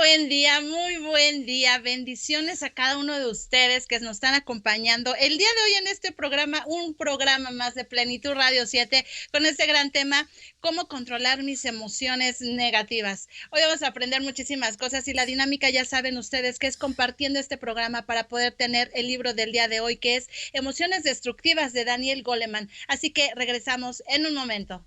muy buen día. Bendiciones a cada uno de ustedes que nos están acompañando el día de hoy en este programa, un programa más de Plenitud Radio 7, con este gran tema, cómo controlar mis emociones negativas. Hoy vamos a aprender muchísimas cosas y la dinámica ya saben ustedes que es compartiendo este programa para poder tener el libro del día de hoy, que es Emociones Destructivas de Daniel Goleman. Así que regresamos en un momento.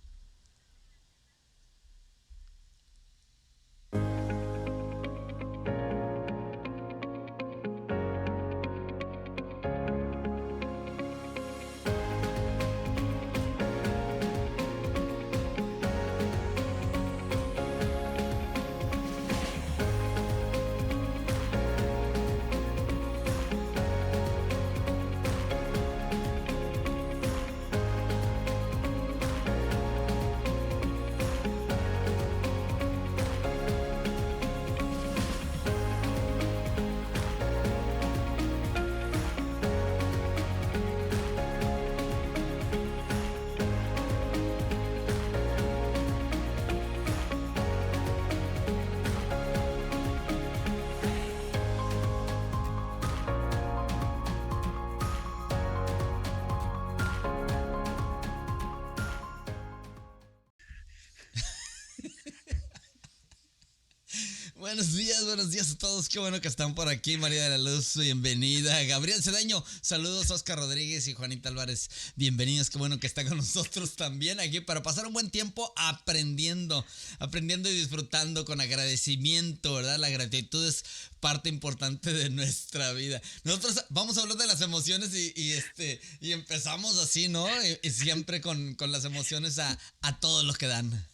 Buenos días a todos, qué bueno que están por aquí. María de la Luz, bienvenida. Gabriel Cedeño, saludos. Oscar Rodríguez y Juanita Álvarez, bienvenidos, qué bueno que están con nosotros también aquí para pasar un buen tiempo aprendiendo y disfrutando con agradecimiento, ¿verdad? La gratitud es parte importante de nuestra vida. Nosotros vamos a hablar de las emociones y empezamos así, ¿no? Y siempre con las emociones a todos los que dan.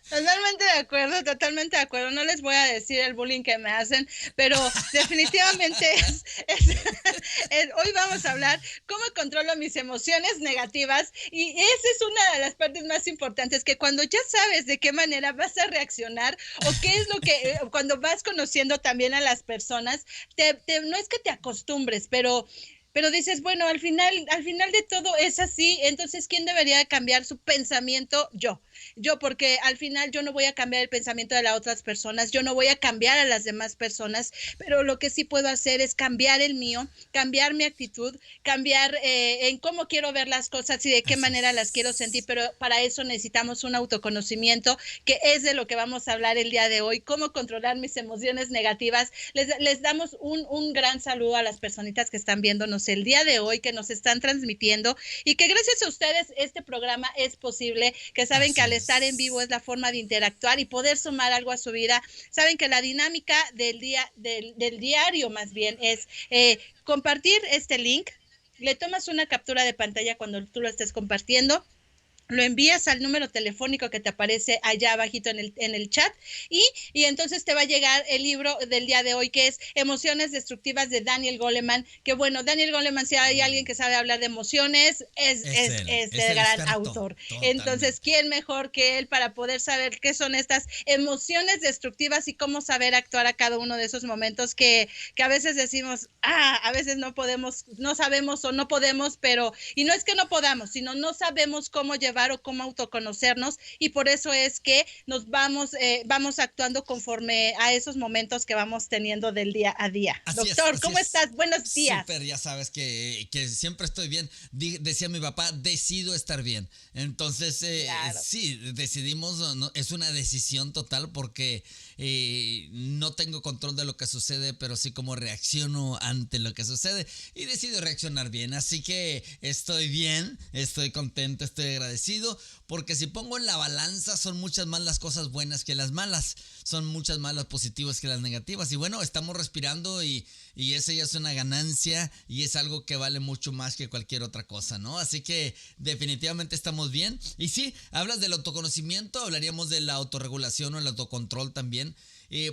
Totalmente de acuerdo. No les voy a decir el bullying que me hacen, pero definitivamente hoy vamos a hablar cómo controlo mis emociones negativas y esa es una de las partes más importantes, que cuando ya sabes de qué manera vas a reaccionar o qué es lo que, cuando vas conociendo también a las personas, no es que te acostumbres, pero dices, bueno, al final de todo es así, entonces, ¿quién debería cambiar su pensamiento? Yo, porque al final yo no voy a cambiar el pensamiento de las otras personas, yo no voy a cambiar a las demás personas, pero lo que sí puedo hacer es cambiar el mío, cambiar mi actitud, cambiar en cómo quiero ver las cosas y de qué manera las quiero sentir, pero para eso necesitamos un autoconocimiento, que es de lo que vamos a hablar el día de hoy, cómo controlar mis emociones negativas. Les damos un gran saludo a las personitas que están viéndonos el día de hoy, que nos están transmitiendo y que gracias a ustedes este programa es posible, que saben que al estar en vivo es la forma de interactuar y poder sumar algo a su vida. Saben que la dinámica del diario más bien es compartir este link, le tomas una captura de pantalla cuando tú lo estés compartiendo, lo envías al número telefónico que te aparece allá abajito en el chat y entonces te va a llegar el libro del día de hoy, que es Emociones Destructivas de Daniel Goleman, que bueno, Daniel Goleman, si hay alguien que sabe hablar de emociones, es el gran experto, autor. Totalmente. Entonces, ¿quién mejor que él para poder saber qué son estas emociones destructivas y cómo saber actuar a cada uno de esos momentos que a veces decimos, a veces no podemos, no sabemos o no podemos, pero, y no es que no podamos, sino no sabemos cómo llevar o cómo autoconocernos, y por eso es que nos vamos actuando conforme a esos momentos que vamos teniendo del día a día. Doctor, ¿cómo estás? Buenos días. Súper, ya sabes que siempre estoy bien. Decía mi papá, decido estar bien. Entonces, claro. Sí, decidimos, no, es una decisión total porque no tengo control de lo que sucede, pero sí como reacciono ante lo que sucede y decido reaccionar bien. Así que estoy bien, estoy contento, estoy agradecido, porque si pongo en la balanza son muchas más las cosas buenas que las malas, son muchas más las positivas que las negativas. Y bueno, estamos respirando y esa ya es una ganancia y es algo que vale mucho más que cualquier otra cosa, ¿no? Así que definitivamente estamos bien. Y sí, hablas del autoconocimiento, hablaríamos de la autorregulación o el autocontrol también,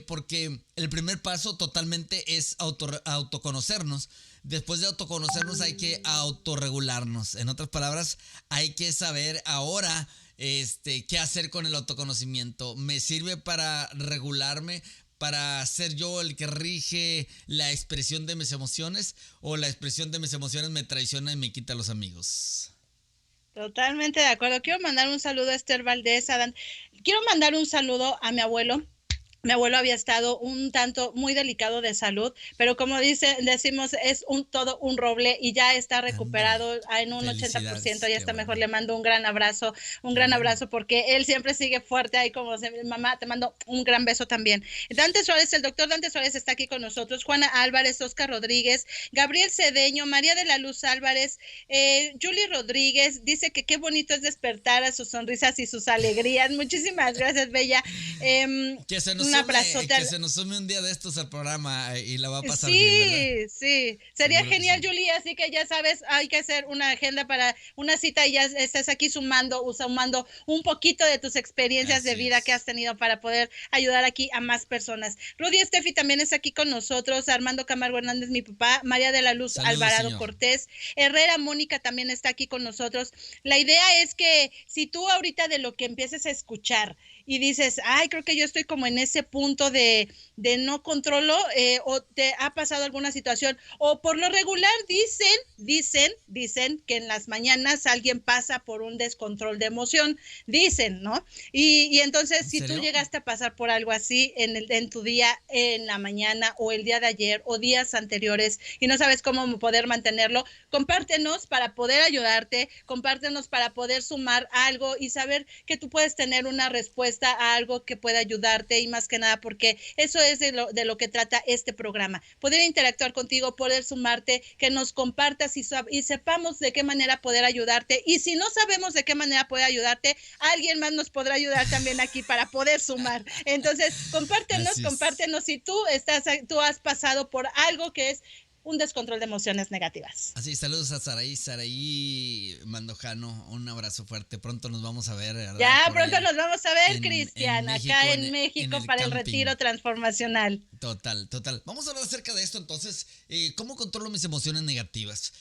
porque el primer paso totalmente es autoconocernos. Después de autoconocernos hay que autorregularnos. En otras palabras, hay que saber ahora qué hacer con el autoconocimiento. ¿Me sirve para regularme, para ser yo el que rige la expresión de mis emociones, o la expresión de mis emociones me traiciona y me quita a los amigos? Totalmente de acuerdo. Quiero mandar un saludo a Esther Valdés, Adán. Quiero mandar un saludo a mi abuelo, Mi abuelo había estado un tanto muy delicado de salud, pero como decimos, es todo un roble y ya está Ándale. recuperado en un 80%, Felicidades, ya qué está mejor. bueno, Le mando un qué gran bueno. abrazo porque él siempre sigue fuerte ahí como mamá, te mando un gran beso también. Dante Suárez, el doctor Dante Suárez está aquí con nosotros, Juana Álvarez, Oscar Rodríguez, Gabriel Cedeño, María de la Luz Álvarez, Julie Rodríguez, dice que qué bonito es despertar a sus sonrisas y sus alegrías. Muchísimas gracias, Bella. Un abrazote. Que se nos sume un día de estos al programa y la va a pasar bien, ¿verdad? Sí, sí, sería Seguro que genial, sí. Julie, así que ya sabes, hay que hacer una agenda para una cita y ya estás aquí sumando un poquito de tus experiencias de Así vida que es. has tenido para poder ayudar aquí a más personas. Rudy Steffi también está aquí con nosotros, Armando Camargo Hernández, mi papá, María de la Luz Saludos, Alvarado señor. Cortés, Herrera Mónica también está aquí con nosotros. La idea es que si tú ahorita de lo que empieces a escuchar y dices, ay, creo que yo estoy como en ese punto de no controlo, o te ha pasado alguna situación, o por lo regular dicen que en las mañanas alguien pasa por un descontrol de emoción, dicen, ¿no? Y entonces, ¿En si tú serio? llegaste a pasar por algo así en tu día, en la mañana, o el día de ayer, o días anteriores, y no sabes cómo poder mantenerlo, compártenos para poder ayudarte, compártenos para poder sumar algo y saber que tú puedes tener una respuesta a algo que pueda ayudarte, y más que nada porque eso es de lo que trata este programa, poder interactuar contigo, poder sumarte, que nos compartas y sepamos de qué manera poder ayudarte, y si no sabemos de qué manera poder ayudarte, alguien más nos podrá ayudar también aquí para poder sumar. Entonces, Así es. compártenos si tú has pasado por algo que es un descontrol de emociones negativas. Así, saludos a Saraí Mandojano, un abrazo fuerte. Pronto nos vamos a ver, ¿verdad? Ya Por pronto allá nos vamos a ver, en Cristian, acá México, en en México el para el camping. retiro transformacional. Total, total. Vamos a hablar acerca de esto entonces. ¿Cómo controlo mis emociones negativas?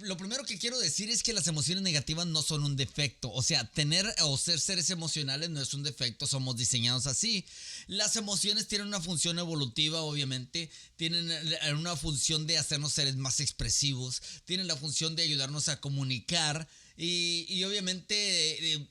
Lo primero que quiero decir es que las emociones negativas no son un defecto. O sea, tener o ser seres emocionales no es un defecto, somos diseñados así. Las emociones tienen una función evolutiva, obviamente. Tienen una función de hacernos seres más expresivos. Tienen la función de ayudarnos a comunicar. Y obviamente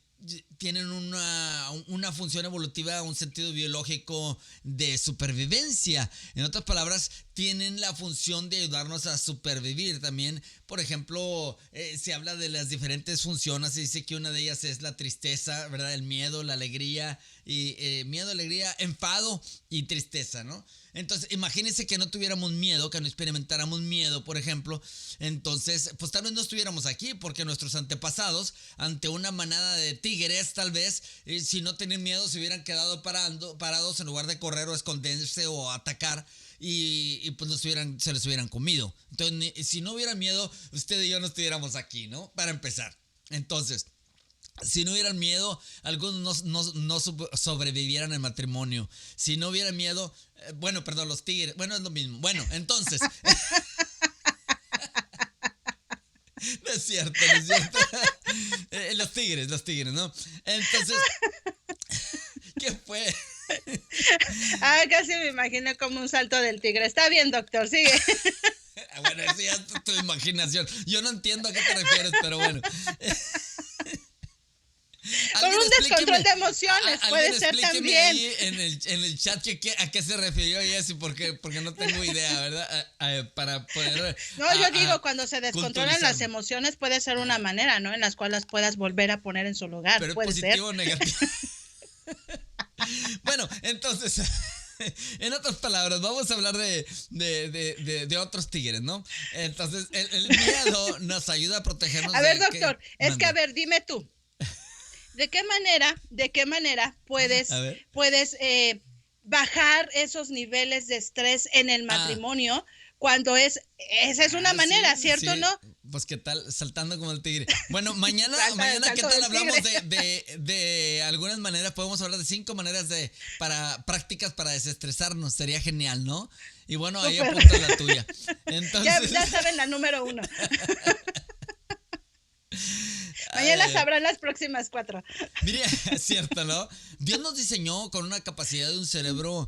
tienen una función evolutiva, un sentido biológico de supervivencia. En otras palabras, tienen la función de ayudarnos a supervivir también. Por ejemplo, se habla de las diferentes funciones. Se dice que una de ellas es la tristeza, ¿verdad? El miedo, la alegría, miedo, alegría, enfado y tristeza, ¿no? Entonces, imagínense que no tuviéramos miedo, que no experimentáramos miedo, por ejemplo. Entonces, pues tal vez no estuviéramos aquí, porque nuestros antepasados, ante una manada de tigres, tal vez, si no tenían miedo, se hubieran quedado parados en lugar de correr o esconderse o atacar. Y pues se los hubieran comido. Entonces, si no hubiera miedo, usted y yo no estuviéramos aquí, ¿no? Para empezar. Entonces, si no hubieran miedo, algunos no sobrevivieran al matrimonio. Si no hubiera miedo, bueno, perdón, los tigres, bueno, es lo mismo. Bueno, entonces, no es cierto, no es cierto. Los tigres, ¿no? Entonces, ¿qué fue? Casi me imagino como un salto del tigre. Está bien, doctor, sigue. Bueno, eso ya es tu imaginación. Yo no entiendo a qué te refieres, pero bueno. Con Alguien un descontrol explíqueme, de emociones, alguien puede ser explíqueme también. ahí en el chat a qué se refirió Jessy, porque no tengo idea, ¿verdad? Para poder No, yo digo, cuando se descontrolan las culturizarme. emociones puede ser una manera, ¿no? En las cuales las puedas volver a poner en su lugar, Pero es puede ser. positivo o negativo. Bueno, entonces, en otras palabras, vamos a hablar de otros tigres, ¿no? Entonces, el miedo nos ayuda a protegernos A ver, de que... doctor, es que a Mande. ver, dime tú, ¿de qué manera A ver. puedes bajar esos niveles de estrés en el Ah, matrimonio cuando esa es una manera, sí, ¿cierto o sí. no? Pues qué tal, saltando como el tigre. Bueno, Salta, mañana qué salto tal del hablamos tigre. de algunas maneras, podemos hablar de 5 maneras para prácticas para desestresarnos, sería genial, ¿no? Y bueno, ahí Súper. apunta la tuya. Ya Entonces, saben la número 1. Mañana sabrán las próximas 4. Mira, es cierto, ¿no? Dios nos diseñó con una capacidad de un cerebro,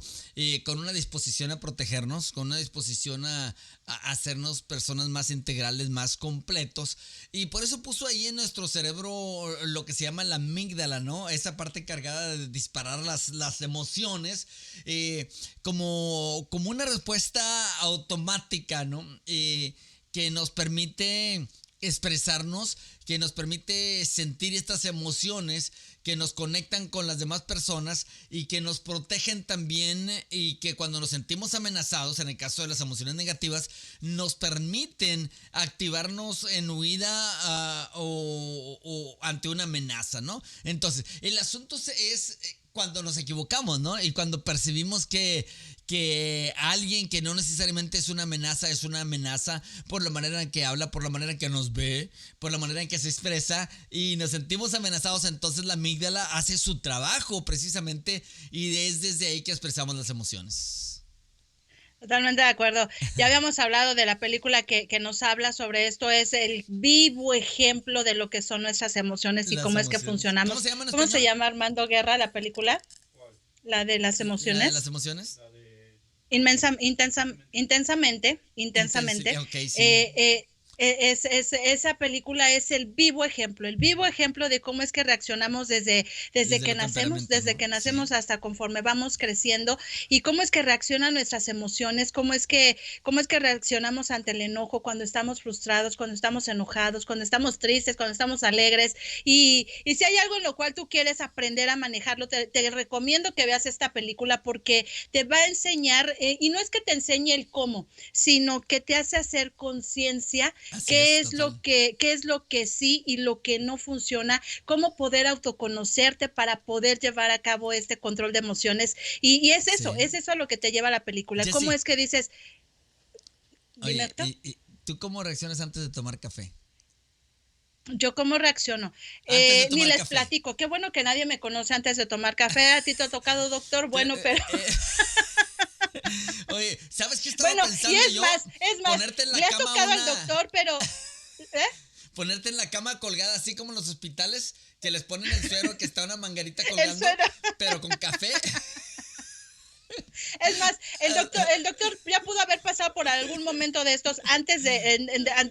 con una disposición a protegernos, con una disposición a hacernos personas más integrales, más completos. Y por eso puso ahí en nuestro cerebro lo que se llama la amígdala, ¿no? Esa parte encargada de disparar las emociones, como una respuesta automática, ¿no? Que nos permite expresarnos, que nos permite sentir estas emociones que nos conectan con las demás personas y que nos protegen también, y que cuando nos sentimos amenazados, en el caso de las emociones negativas, nos permiten activarnos en huida o ante una amenaza, ¿no? Entonces, el asunto es cuando nos equivocamos, ¿no? Y cuando percibimos que alguien que no necesariamente es una amenaza por la manera en que habla, por la manera en que nos ve, por la manera en que se expresa, y nos sentimos amenazados, entonces la amígdala hace su trabajo precisamente, y es desde ahí que expresamos las emociones. Totalmente de acuerdo. Ya habíamos hablado de la película que nos habla sobre esto. Es el vivo ejemplo de lo que son nuestras emociones y cómo es que funcionamos. ¿Cómo se llama en español? ¿Cómo se llama, Armando Guerra, la película? ¿Cuál? La de las emociones. ¿La de las emociones? La de... Intensamente. Okay, sí. Esa película es el vivo ejemplo de cómo es que reaccionamos desde que nacemos, ¿no? Hasta conforme vamos creciendo, y cómo es que reaccionan nuestras emociones, cómo es que reaccionamos ante el enojo, cuando estamos frustrados, cuando estamos enojados, cuando estamos tristes, cuando estamos alegres, y si hay algo en lo cual tú quieres aprender a manejarlo, te recomiendo que veas esta película, porque te va a enseñar, y no es que te enseñe el cómo, sino que te hace hacer conciencia qué es lo que sí y lo que no funciona, cómo poder autoconocerte para poder llevar a cabo este control de emociones, y es eso, sí. Es eso a lo que te lleva la película. Jessy, ¿cómo es que dices? Oye, ¿y tú cómo reaccionas antes de tomar café? ¿Yo cómo reacciono? Ni les platico. Qué bueno que nadie me conoce antes de tomar café. ¿A ti te ha tocado, doctor? Bueno, pero... Oye, ¿sabes qué estaba pensando yo? Es más, ponerte en la le has cama tocado al doctor, pero... Ponerte en la cama colgada, así como en los hospitales, que les ponen el suero, que está una manguerita colgando, pero con café. Es más, el doctor ya pudo haber pasado por algún momento de estos antes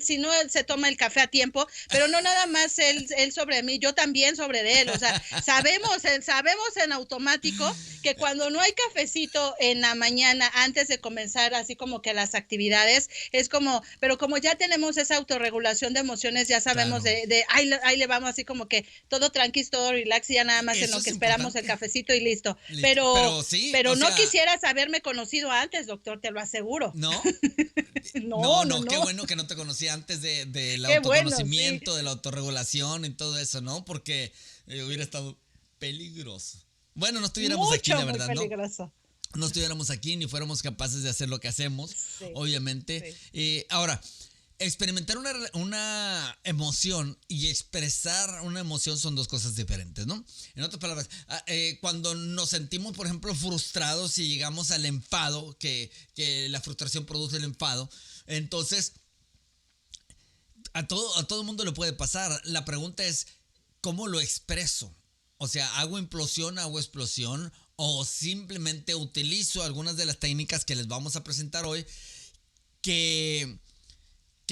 si no él se toma el café a tiempo, pero no nada más él sobre mí, yo también sobre él. O sea, sabemos en automático que cuando no hay cafecito en la mañana antes de comenzar así como que las actividades, es como, pero como ya tenemos esa autorregulación de emociones, ya sabemos, claro, ahí le vamos así como que todo tranqui, todo relax, y ya nada más eso en lo que esperamos el cafecito y listo. Pero sí, pero no quisieras haberme conocido antes, doctor, te lo aseguro. ¿No? No. Qué bueno que no te conocí antes del autoconocimiento, sí, de la autorregulación y todo eso, ¿no? Porque hubiera estado peligroso. Bueno, no estuviéramos aquí, la verdad, muy peligroso. No estuviéramos aquí ni fuéramos capaces de hacer lo que hacemos, sí, obviamente. Sí. Ahora, experimentar una emoción y expresar una emoción son dos cosas diferentes, ¿no? En otras palabras, cuando nos sentimos, por ejemplo, frustrados y llegamos al enfado, que la frustración produce el enfado, entonces a todo el mundo le puede pasar. La pregunta es, ¿cómo lo expreso? O sea, ¿hago implosión, hago explosión? ¿O simplemente utilizo algunas de las técnicas que les vamos a presentar hoy que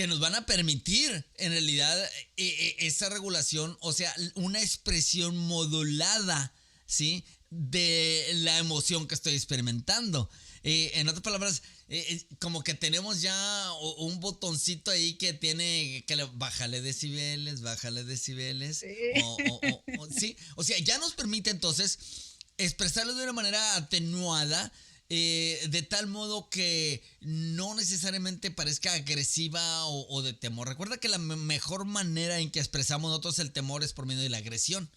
nos van a permitir en realidad esa regulación, o sea, una expresión modulada, ¿sí?, de la emoción que estoy experimentando? En otras palabras, como que tenemos ya un botoncito ahí que tiene que bájale decibeles, sí. Sí, o sea, ya nos permite entonces expresarlo de una manera atenuada, de tal modo que no necesariamente parezca agresiva o de temor. Recuerda que la mejor manera en que expresamos nosotros el temor es por medio de la agresión.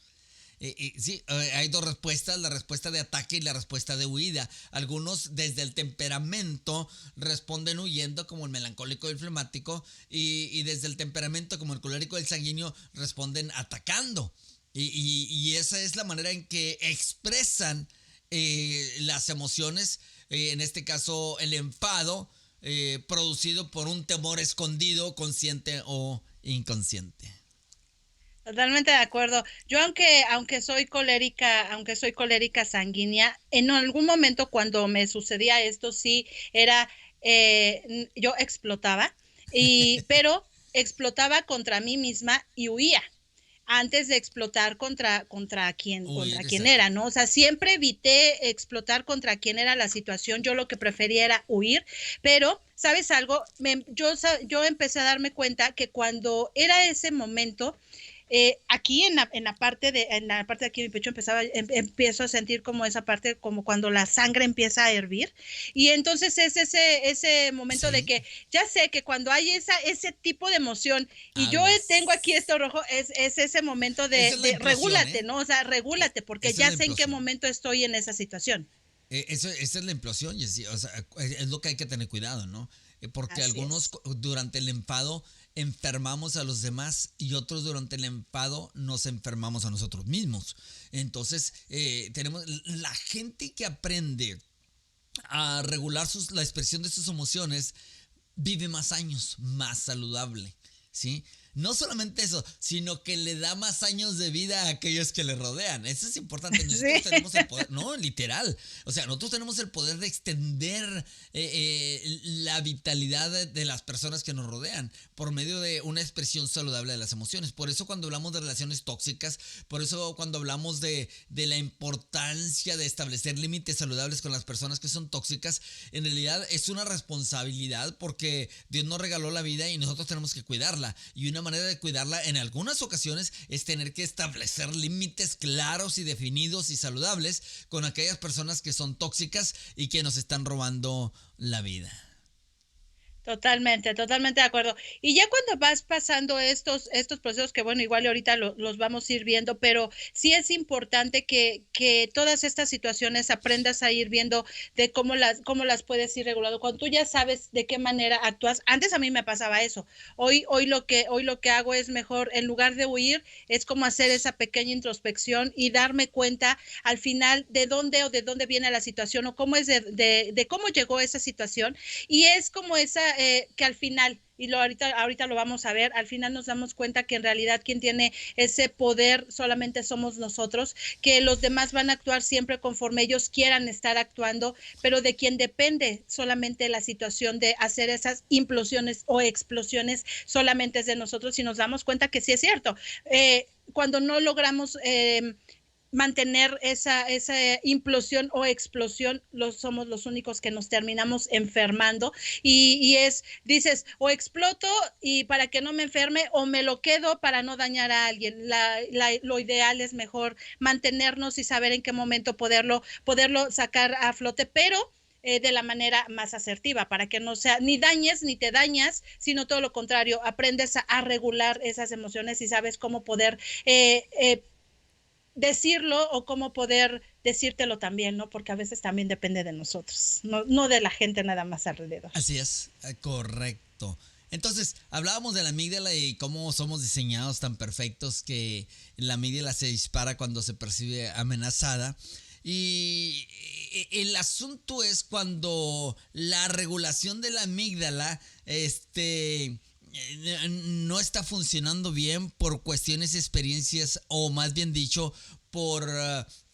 Sí, hay dos respuestas, la respuesta de ataque y la respuesta de huida. Algunos desde el temperamento responden huyendo, como el melancólico y el flemático, y desde el temperamento, como el colérico y el sanguíneo, responden atacando. Y esa es la manera en que expresan las emociones, en este caso el enfado, producido por un temor escondido, consciente o inconsciente. Totalmente de acuerdo. Yo aunque soy colérica sanguínea, en algún momento cuando me sucedía esto sí era yo explotaba pero explotaba contra mí misma y huía antes de explotar Uy, contra quien era, ¿no? O sea, siempre evité explotar contra quien era la situación. Yo lo que prefería era huir, pero ¿sabes algo? Yo empecé a darme cuenta que cuando era ese momento aquí en la parte de aquí de mi pecho empiezo a sentir como esa parte, como cuando la sangre empieza a hervir. Y entonces es ese momento de sí, que ya sé que cuando hay ese tipo de emoción y yo tengo aquí aguas. esto rojo, es ese momento Esa es la de implosión, regúlate, ¿eh? ¿no? O sea, regúlate, porque Esa es ya la sé en qué implosión. momento estoy en esa situación. Esa es la implosión, y o sea, es lo que hay que tener cuidado, ¿no? Porque Así algunos es. durante el enfado enfermamos a los demás y otros durante el enfado nos enfermamos a nosotros mismos. Entonces, tenemos la gente que aprende a regular la expresión de sus emociones vive más años, más saludable, ¿sí? No solamente eso, sino que le da más años de vida a aquellos que le rodean. Eso es importante. Nosotros Sí. tenemos el poder, no, literal. O sea, nosotros tenemos el poder de extender la vitalidad de las personas que nos rodean por medio de una expresión saludable de las emociones. Por eso cuando hablamos de relaciones tóxicas, por eso cuando hablamos de la importancia de establecer límites saludables con las personas que son tóxicas, en realidad es una responsabilidad porque Dios nos regaló la vida y nosotros tenemos que cuidarla. Y una manera de cuidarla en algunas ocasiones es tener que establecer límites claros y definidos y saludables con aquellas personas que son tóxicas y que nos están robando la vida. Totalmente, totalmente de acuerdo. Y ya cuando vas pasando estos procesos, que bueno, igual ahorita los vamos a ir viendo, pero sí es importante que todas estas situaciones aprendas a ir viendo de cómo las puedes ir regulando. Cuando tú ya sabes de qué manera actúas, antes a mí me pasaba eso. Hoy lo que hago es mejor, en lugar de huir, es como hacer esa pequeña introspección y darme cuenta al final de dónde viene la situación o cómo es de cómo llegó esa situación y es como esa, que al final, ahorita lo vamos a ver, al final nos damos cuenta que en realidad quien tiene ese poder solamente somos nosotros, que los demás van a actuar siempre conforme ellos quieran estar actuando, pero de quien depende solamente la situación de hacer esas implosiones o explosiones solamente es de nosotros y nos damos cuenta que sí es cierto. Cuando no logramos mantener esa implosión o explosión, somos los únicos que nos terminamos enfermando dices, o exploto y para que no me enferme o me lo quedo para no dañar a alguien. Lo ideal es mejor mantenernos y saber en qué momento poderlo sacar a flote, pero de la manera más asertiva, para que no sea ni dañes ni te dañas, sino todo lo contrario, aprendes a regular esas emociones y sabes cómo poder decirlo o cómo poder decírtelo también, ¿no? Porque a veces también depende de nosotros, no de la gente nada más alrededor. Así es, correcto. Entonces, hablábamos de la amígdala y cómo somos diseñados tan perfectos que la amígdala se dispara cuando se percibe amenazada. Y el asunto es cuando la regulación de la amígdala no está funcionando bien por cuestiones, experiencias o más bien dicho, por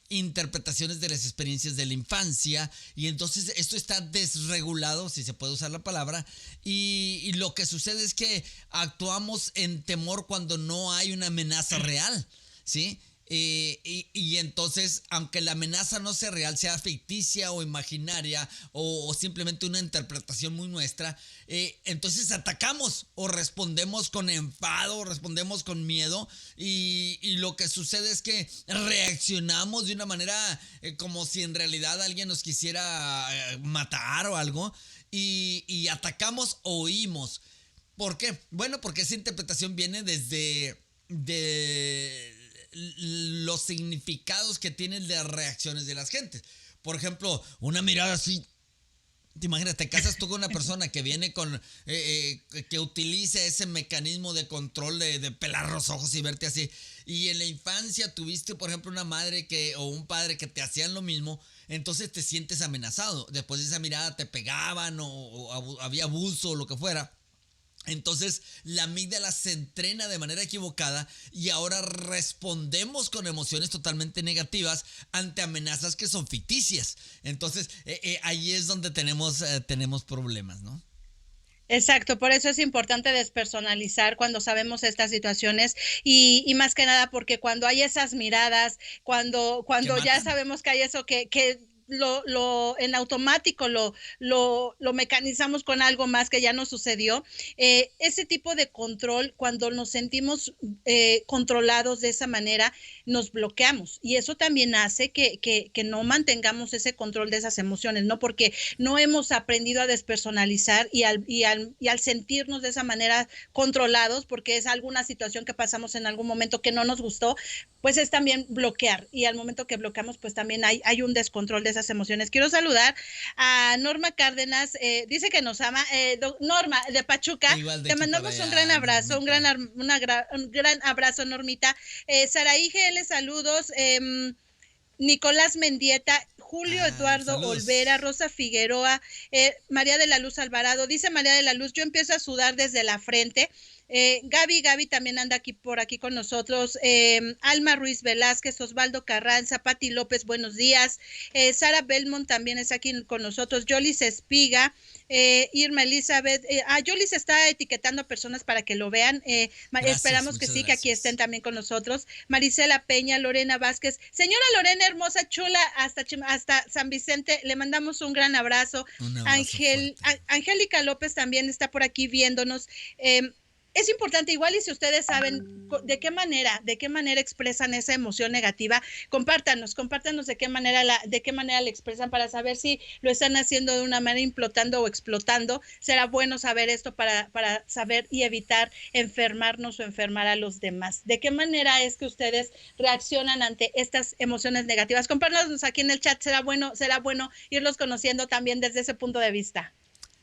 interpretaciones de las experiencias de la infancia y entonces esto está desregulado, si se puede usar la palabra, y lo que sucede es que actuamos en temor cuando no hay una amenaza real, ¿sí? Y entonces, aunque la amenaza no sea real, sea ficticia o imaginaria o simplemente una interpretación muy nuestra, entonces atacamos o respondemos con enfado, o respondemos con miedo y lo que sucede es que reaccionamos de una manera como si en realidad alguien nos quisiera matar o algo y atacamos o huimos. ¿Por qué? Bueno, porque esa interpretación viene desde de los significados que tienen las reacciones de las gentes. Por ejemplo, una mirada así. Te imaginas, te casas tú con una persona que viene con. Que utiliza ese mecanismo de control de pelar los ojos y verte así. Y en la infancia tuviste, por ejemplo, una madre o un padre que te hacían lo mismo. Entonces te sientes amenazado. Después de esa mirada te pegaban o había abuso o lo que fuera. Entonces la amígdala se entrena de manera equivocada y ahora respondemos con emociones totalmente negativas ante amenazas que son ficticias. Entonces ahí es donde tenemos problemas, ¿no? Exacto, por eso es importante despersonalizar cuando sabemos estas situaciones y más que nada porque cuando hay esas miradas, Que cuando ya matan. sabemos que hay eso que lo en automático lo mecanizamos con algo más que ya nos sucedió, ese tipo de control, cuando nos sentimos controlados de esa manera, nos bloqueamos y eso también hace que no mantengamos ese control de esas emociones, ¿no? Porque no hemos aprendido a despersonalizar y al sentirnos de esa manera controlados, porque es alguna situación que pasamos en algún momento que no nos gustó, pues es también bloquear. Y al momento que bloqueamos, pues también hay un descontrol de esas emociones. Quiero saludar a Norma Cárdenas, dice que nos ama. Norma, de Pachuca, Igual de te aquí para mandamos un gran allá, abrazo, Normita. un gran abrazo, Normita. Saraí GL, saludos. Nicolás Mendieta, Julio Ah, Eduardo Olvera, saludos. Rosa Figueroa, María de la Luz Alvarado. Dice María de la Luz, yo empiezo a sudar desde la frente. Gaby también anda aquí por aquí con nosotros. Alma Ruiz Velázquez, Osvaldo Carranza, Pati López, buenos días. Sara Belmont también está aquí con nosotros. Yolis Espiga. Irma Elizabeth, Yolis está etiquetando a personas para que lo vean. Gracias, Esperamos que muchas sí, que aquí estén gracias. también con nosotros. Marisela Peña, Lorena Vázquez, señora Lorena, hermosa, chula, hasta San Vicente, le mandamos un gran abrazo. Un abrazo fuerte. Angélica López también está por aquí viéndonos. Es importante, igual y si ustedes saben de qué manera expresan esa emoción negativa, compártanos de qué manera la expresan para saber si lo están haciendo de una manera implotando o explotando. Será bueno saber esto para saber y evitar enfermarnos o enfermar a los demás. ¿De qué manera es que ustedes reaccionan ante estas emociones negativas? Compártanos aquí en el chat, será bueno irlos conociendo también desde ese punto de vista.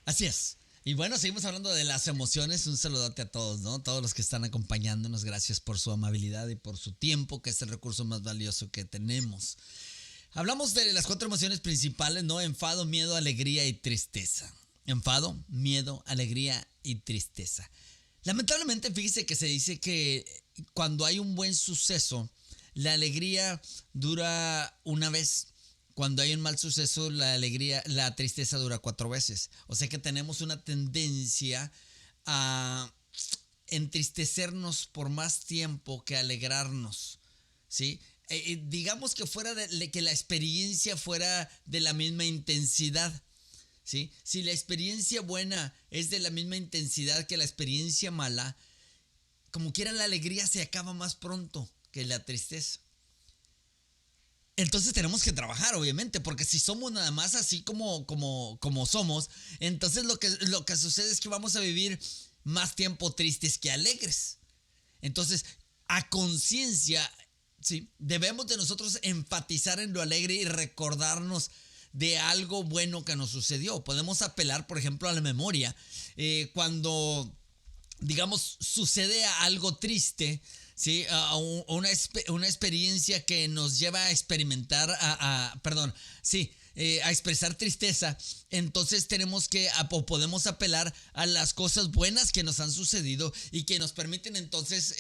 Así es. Y bueno, seguimos hablando de las emociones. Un saludote a todos, ¿no? Todos los que están acompañándonos. Gracias por su amabilidad y por su tiempo, que es el recurso más valioso que tenemos. Hablamos de las 4 emociones principales, ¿no? Enfado, miedo, alegría y tristeza. Enfado, miedo, alegría y tristeza. Lamentablemente, fíjese que se dice que cuando hay un buen suceso, la alegría dura una vez. Cuando hay un mal suceso, la tristeza dura 4 veces. O sea que tenemos una tendencia a entristecernos por más tiempo que alegrarnos, ¿sí? Digamos que que la experiencia fuera de la misma intensidad, ¿sí? Si la experiencia buena es de la misma intensidad que la experiencia mala, como quiera la alegría se acaba más pronto que la tristeza. Entonces tenemos que trabajar, obviamente, porque si somos nada más así como somos, entonces lo que sucede es que vamos a vivir más tiempo tristes que alegres. Entonces, a conciencia, ¿sí? Debemos de nosotros enfatizar en lo alegre y recordarnos de algo bueno que nos sucedió. Podemos apelar, por ejemplo, a la memoria. Cuando, digamos, sucede algo triste, ¿sí? Una experiencia que nos lleva a experimentar, perdón, sí, a expresar tristeza, entonces podemos apelar a las cosas buenas que nos han sucedido y que nos permiten entonces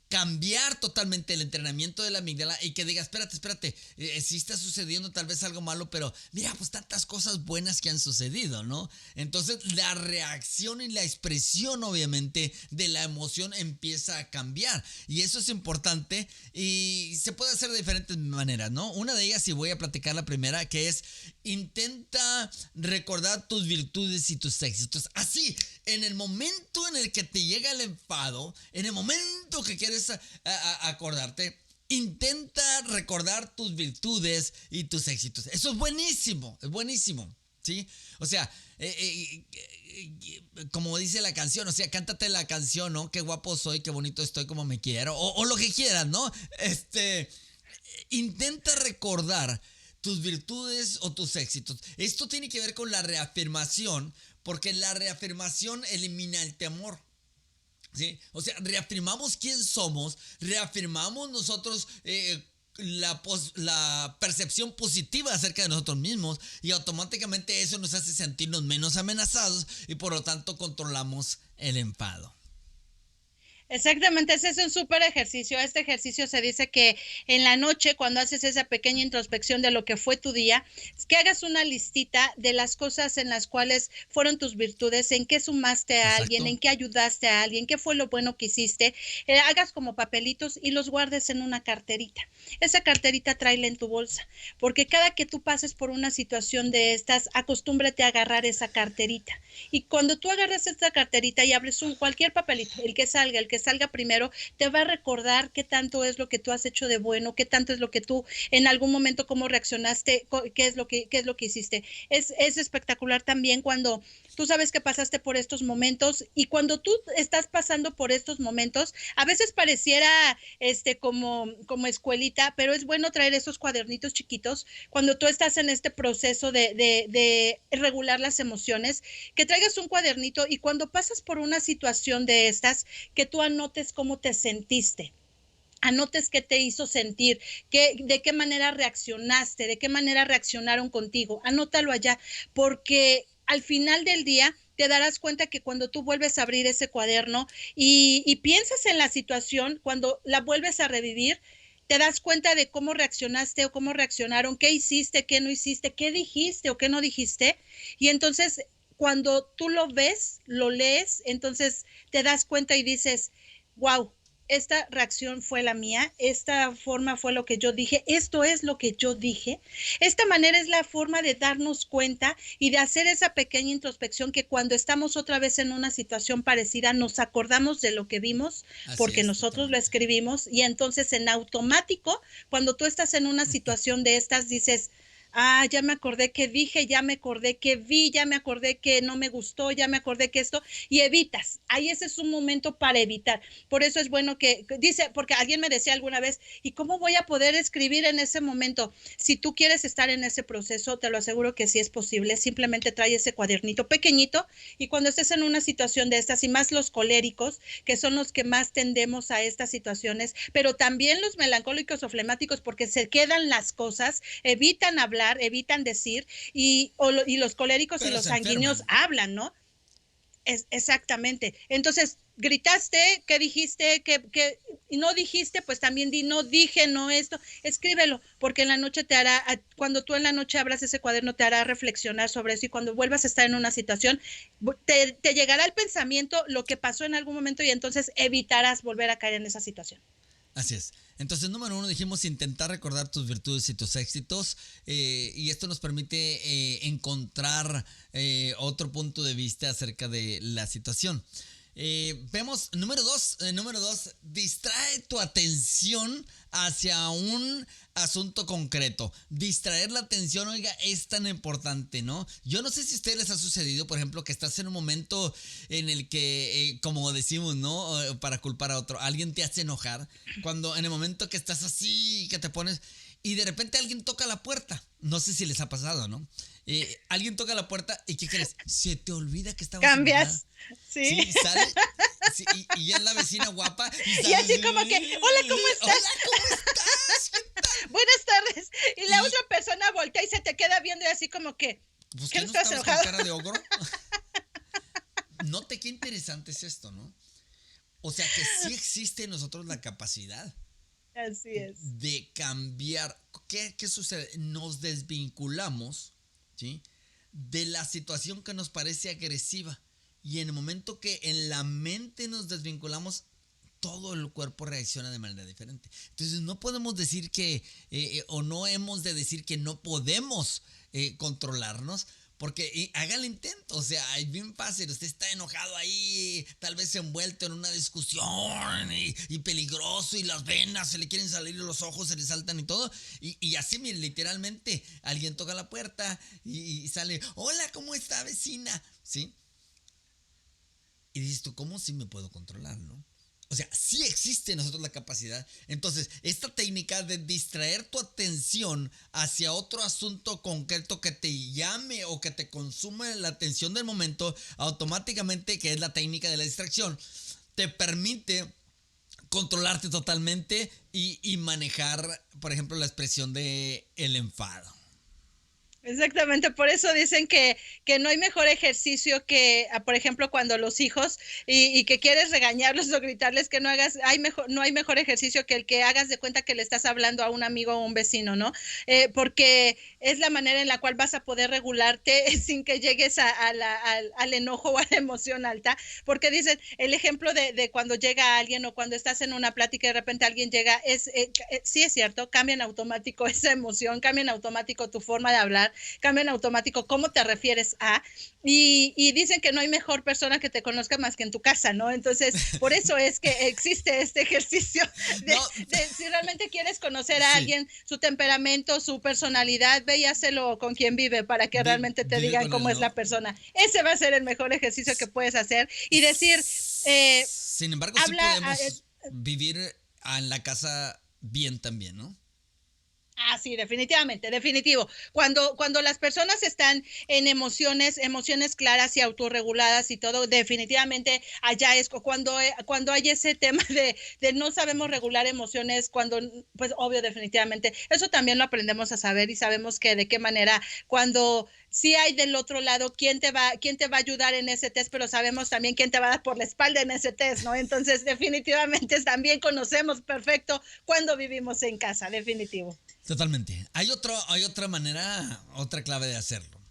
cambiar totalmente el entrenamiento de la amígdala y que diga, espérate, sí está sucediendo tal vez algo malo, pero mira, pues tantas cosas buenas que han sucedido, ¿no? Entonces la reacción y la expresión obviamente de la emoción empieza a cambiar y eso es importante y se puede hacer de diferentes maneras, ¿no? Una de ellas, y voy a platicar la primera, que es intenta recordar tus virtudes y tus éxitos. Así, en el momento en el que te llega el enfado, en el momento que quieres acordarte, intenta recordar tus virtudes y tus éxitos. Eso es buenísimo, ¿sí? O sea, como dice la canción, o sea, cántate la canción, ¿no? Qué guapo soy, qué bonito estoy, como me quiero, o lo que quieras, ¿no? Intenta recordar tus virtudes o tus éxitos. Esto tiene que ver con la reafirmación, porque la reafirmación elimina el temor. ¿Sí? O sea, reafirmamos quién somos, reafirmamos nosotros la percepción positiva acerca de nosotros mismos y automáticamente eso nos hace sentirnos menos amenazados y por lo tanto controlamos el enfado. Exactamente, ese es un súper ejercicio. Este ejercicio se dice que en la noche, cuando haces esa pequeña introspección de lo que fue tu día, que hagas una listita de las cosas en las cuales fueron tus virtudes, en qué sumaste a alguien, Exacto. en qué ayudaste a alguien, qué fue lo bueno que hiciste. Hagas como papelitos y los guardes en una carterita. Esa carterita tráela en tu bolsa, porque cada que tú pases por una situación de estas, acostúmbrate a agarrar esa carterita. Y cuando tú agarras esta carterita y abres cualquier papelito, el que salga primero, te va a recordar qué tanto es lo que tú has hecho de bueno, qué tanto es lo que tú en algún momento, cómo reaccionaste, qué es lo que hiciste. Es espectacular también cuando tú sabes que pasaste por estos momentos y cuando tú estás pasando por estos momentos, a veces pareciera como escuelita, pero es bueno traer esos cuadernitos chiquitos cuando tú estás en este proceso de regular las emociones, que traigas un cuadernito y cuando pasas por una situación de estas, que tú anotes cómo te sentiste. Anotes qué te hizo sentir, de qué manera reaccionaste, de qué manera reaccionaron contigo. Anótalo allá, porque al final del día te darás cuenta que cuando tú vuelves a abrir ese cuaderno y piensas en la situación, cuando la vuelves a revivir, te das cuenta de cómo reaccionaste o cómo reaccionaron, qué hiciste, qué no hiciste, qué dijiste o qué no dijiste. Y entonces, cuando tú lo ves, lo lees, entonces te das cuenta y dices, wow, esta reacción fue la mía, esta forma fue lo que yo dije, esto es lo que yo dije. Esta manera es la forma de darnos cuenta y de hacer esa pequeña introspección que cuando estamos otra vez en una situación parecida nos acordamos de lo que vimos Así porque es, nosotros lo totalmente. escribimos y entonces en automático, cuando tú estás en una situación de estas, dices, ah, ya me acordé que dije, ya me acordé que vi, ya me acordé que no me gustó, ya me acordé que esto, y evitas. Ahí ese es un momento para evitar. Por eso es bueno dice, porque alguien me decía alguna vez, ¿y cómo voy a poder escribir en ese momento? Si tú quieres estar en ese proceso, te lo aseguro que sí es posible. Simplemente trae ese cuadernito pequeñito y cuando estés en una situación de estas, y más los coléricos, que son los que más tendemos a estas situaciones, pero también los melancólicos o flemáticos, porque se quedan las cosas, evitan hablar, evitan decir, y los coléricos y Pero los se sanguíneos enferman. hablan, ¿no? Exactamente. Entonces, gritaste, ¿qué dijiste? ¿Qué y no dijiste? Pues también di, no dije, no esto. Escríbelo, porque en la noche te hará, cuando tú en la noche abras ese cuaderno, te hará reflexionar sobre eso y cuando vuelvas a estar en una situación, te llegará el pensamiento lo que pasó en algún momento y entonces evitarás volver a caer en esa situación. Así es. Entonces, número uno, dijimos intentar recordar tus virtudes y tus éxitos. Y esto nos permite encontrar otro punto de vista acerca de la situación. Vemos, número dos, distrae tu atención hacia un asunto concreto. Distraer la atención, oiga, es tan importante, ¿no? Yo no sé si a ustedes les ha sucedido, por ejemplo, que estás en un momento en el que, como decimos, ¿no? Para culpar a otro, alguien te hace enojar. Cuando en el momento que estás así, que te pones y de repente alguien toca la puerta. No sé si les ha pasado, ¿no? Alguien toca la puerta y ¿qué crees? Se te olvida que estabas enojada. Cambias, ¿sí? Sí, sale. Sí, y es la vecina guapa y Y sales. así como que, hola, ¿cómo Hola, estás? ¿cómo estás? ¿Qué tal? Buenas tardes. Y la Y otra persona voltea y se te queda viendo y así como que, pues ¿qué que no no estás estabas con enojado? cara de ogro. Note qué interesante es esto, ¿no? O sea que sí existe en nosotros la capacidad Así es. de cambiar. ¿Qué sucede? Nos desvinculamos, ¿sí? De la situación que nos parece agresiva. Y en el momento que en la mente nos desvinculamos, todo el cuerpo reacciona de manera diferente. Entonces no podemos decir que, o no hemos de decir que no podemos controlarnos, porque haga el intento, o sea, es bien fácil, usted está enojado ahí, tal vez envuelto en una discusión y peligroso y las venas se le quieren salir, los ojos se le saltan y todo, y así, mire, literalmente, alguien toca la puerta y sale, hola, ¿cómo está vecina? ¿Sí? Y dices tú, ¿cómo sí me puedo controlar, no? O sea, sí existe en nosotros la capacidad. Entonces, esta técnica de distraer tu atención hacia otro asunto concreto que te llame o que te consuma la atención del momento, automáticamente, que es la técnica de la distracción, te permite controlarte totalmente y manejar, por ejemplo, la expresión de el enfado. Exactamente, por eso dicen que no hay mejor ejercicio que, por ejemplo, cuando los hijos y que quieres regañarlos o gritarles que no hagas, no hay mejor ejercicio que el que hagas de cuenta que le estás hablando a un amigo o un vecino, ¿no? Porque es la manera en la cual vas a poder regularte sin que llegues al enojo o a la emoción alta, porque dicen, el ejemplo de cuando llega alguien o cuando estás en una plática y de repente alguien llega, sí es cierto, cambia en automático esa emoción, cambia en automático tu forma de hablar, cambia en automático cómo te refieres a, y dicen que no hay mejor persona que te conozca más que en tu casa, ¿no? Entonces, por eso es que existe este ejercicio de si realmente quieres conocer a alguien, su temperamento, su personalidad, ve y hácelo con quien vive para que realmente te digan cómo es la persona. Ese va a ser el mejor ejercicio que puedes hacer y decir... Sin embargo, sí podemos vivir en la casa bien también, ¿no? Ah, sí, definitivamente, definitivo. Cuando las personas están en emociones claras y autorreguladas y todo, definitivamente allá es cuando hay ese tema de no sabemos regular emociones, pues obvio, definitivamente, eso también lo aprendemos a saber y sabemos que de qué manera, cuando sí hay del otro lado quién te va a ayudar en ese test, pero sabemos también quién te va a dar por la espalda en ese test, ¿no? Entonces, definitivamente también conocemos perfecto cuando vivimos en casa, definitivo. Totalmente. Hay otra manera, otra clave de hacerlo.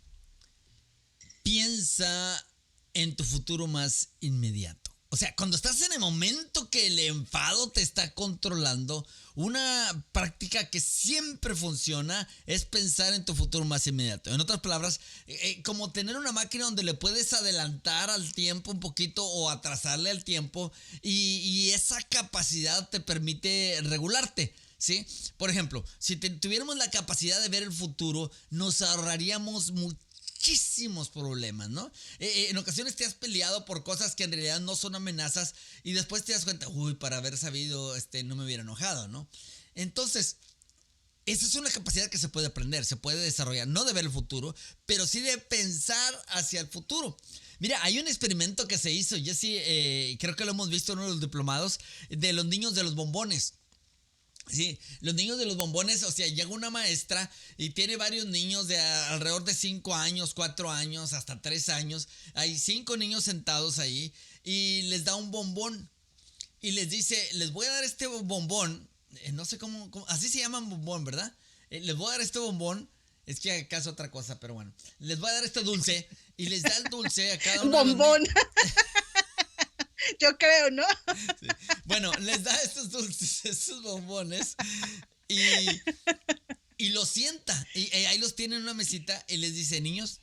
Piensa en tu futuro más inmediato. O sea, cuando estás en el momento que el enfado te está controlando, una práctica que siempre funciona es pensar en tu futuro más inmediato. En otras palabras, como tener una máquina donde le puedes adelantar al tiempo un poquito o atrasarle al tiempo y esa capacidad te permite regularte. ¿Sí? Por ejemplo, si tuviéramos la capacidad de ver el futuro, nos ahorraríamos muchísimos problemas, ¿no? En ocasiones te has peleado por cosas que en realidad no son amenazas y después te das cuenta, uy, para haber sabido, no me hubiera enojado, ¿no? Entonces, esa es una capacidad que se puede aprender, se puede desarrollar, no de ver el futuro, pero sí de pensar hacia el futuro. Mira, hay un experimento que se hizo, Jesse, creo que lo hemos visto en uno de los diplomados, de los niños de los bombones. Sí, los niños de los bombones, o sea, llega una maestra y tiene varios niños de alrededor de 5 años, 4 años, hasta 3 años. Hay 5 niños sentados ahí y les da un bombón y les dice, les voy a dar este bombón, no sé cómo, así se llaman bombón, ¿verdad? Les voy a dar este bombón, es que acaso otra cosa, pero bueno, les voy a dar este dulce y les da el dulce a cada uno bombón. De los yo creo, ¿no? Sí. Bueno, les da estos dulces, estos bombones y los sienta. Y ahí los tiene en una mesita y les dice, niños.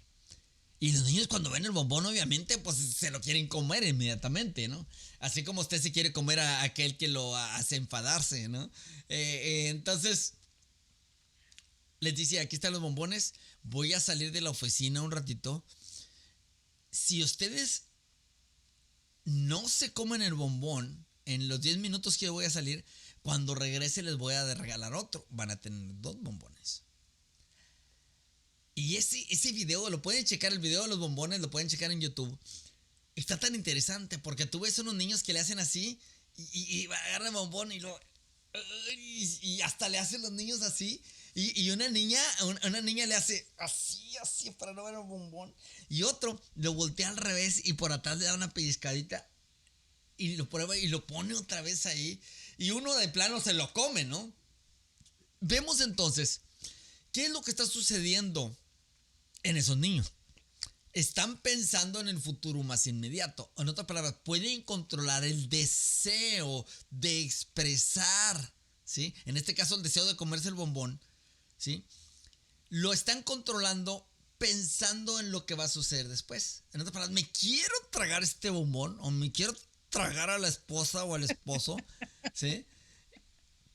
Y los niños cuando ven el bombón, obviamente, pues se lo quieren comer inmediatamente, ¿no? Así como usted se quiere comer a aquel que lo hace enfadarse, ¿no? Entonces, les dice, aquí están los bombones, voy a salir de la oficina un ratito. Si ustedes no se comen el bombón en los 10 minutos que yo voy a salir, cuando regrese les voy a regalar otro. Van a tener 2 bombones. Y ese video, lo pueden checar, el video de los bombones, lo pueden checar en YouTube. Está tan interesante porque tú ves unos niños que le hacen así y agarran el bombón y hasta le hacen los niños así. Y una niña le hace así para no ver el bombón. Y otro lo voltea al revés y por atrás le da una pellizcadita y lo prueba y lo pone otra vez ahí. Y uno de plano se lo come, ¿no? Vemos entonces, ¿qué es lo que está sucediendo en esos niños? Están pensando en el futuro más inmediato. En otras palabras, pueden controlar el deseo de expresar, ¿sí? En este caso, el deseo de comerse el bombón, ¿sí? Lo están controlando pensando en lo que va a suceder después. En otras palabras, me quiero tragar este bombón o me quiero tragar a la esposa o al esposo, ¿sí?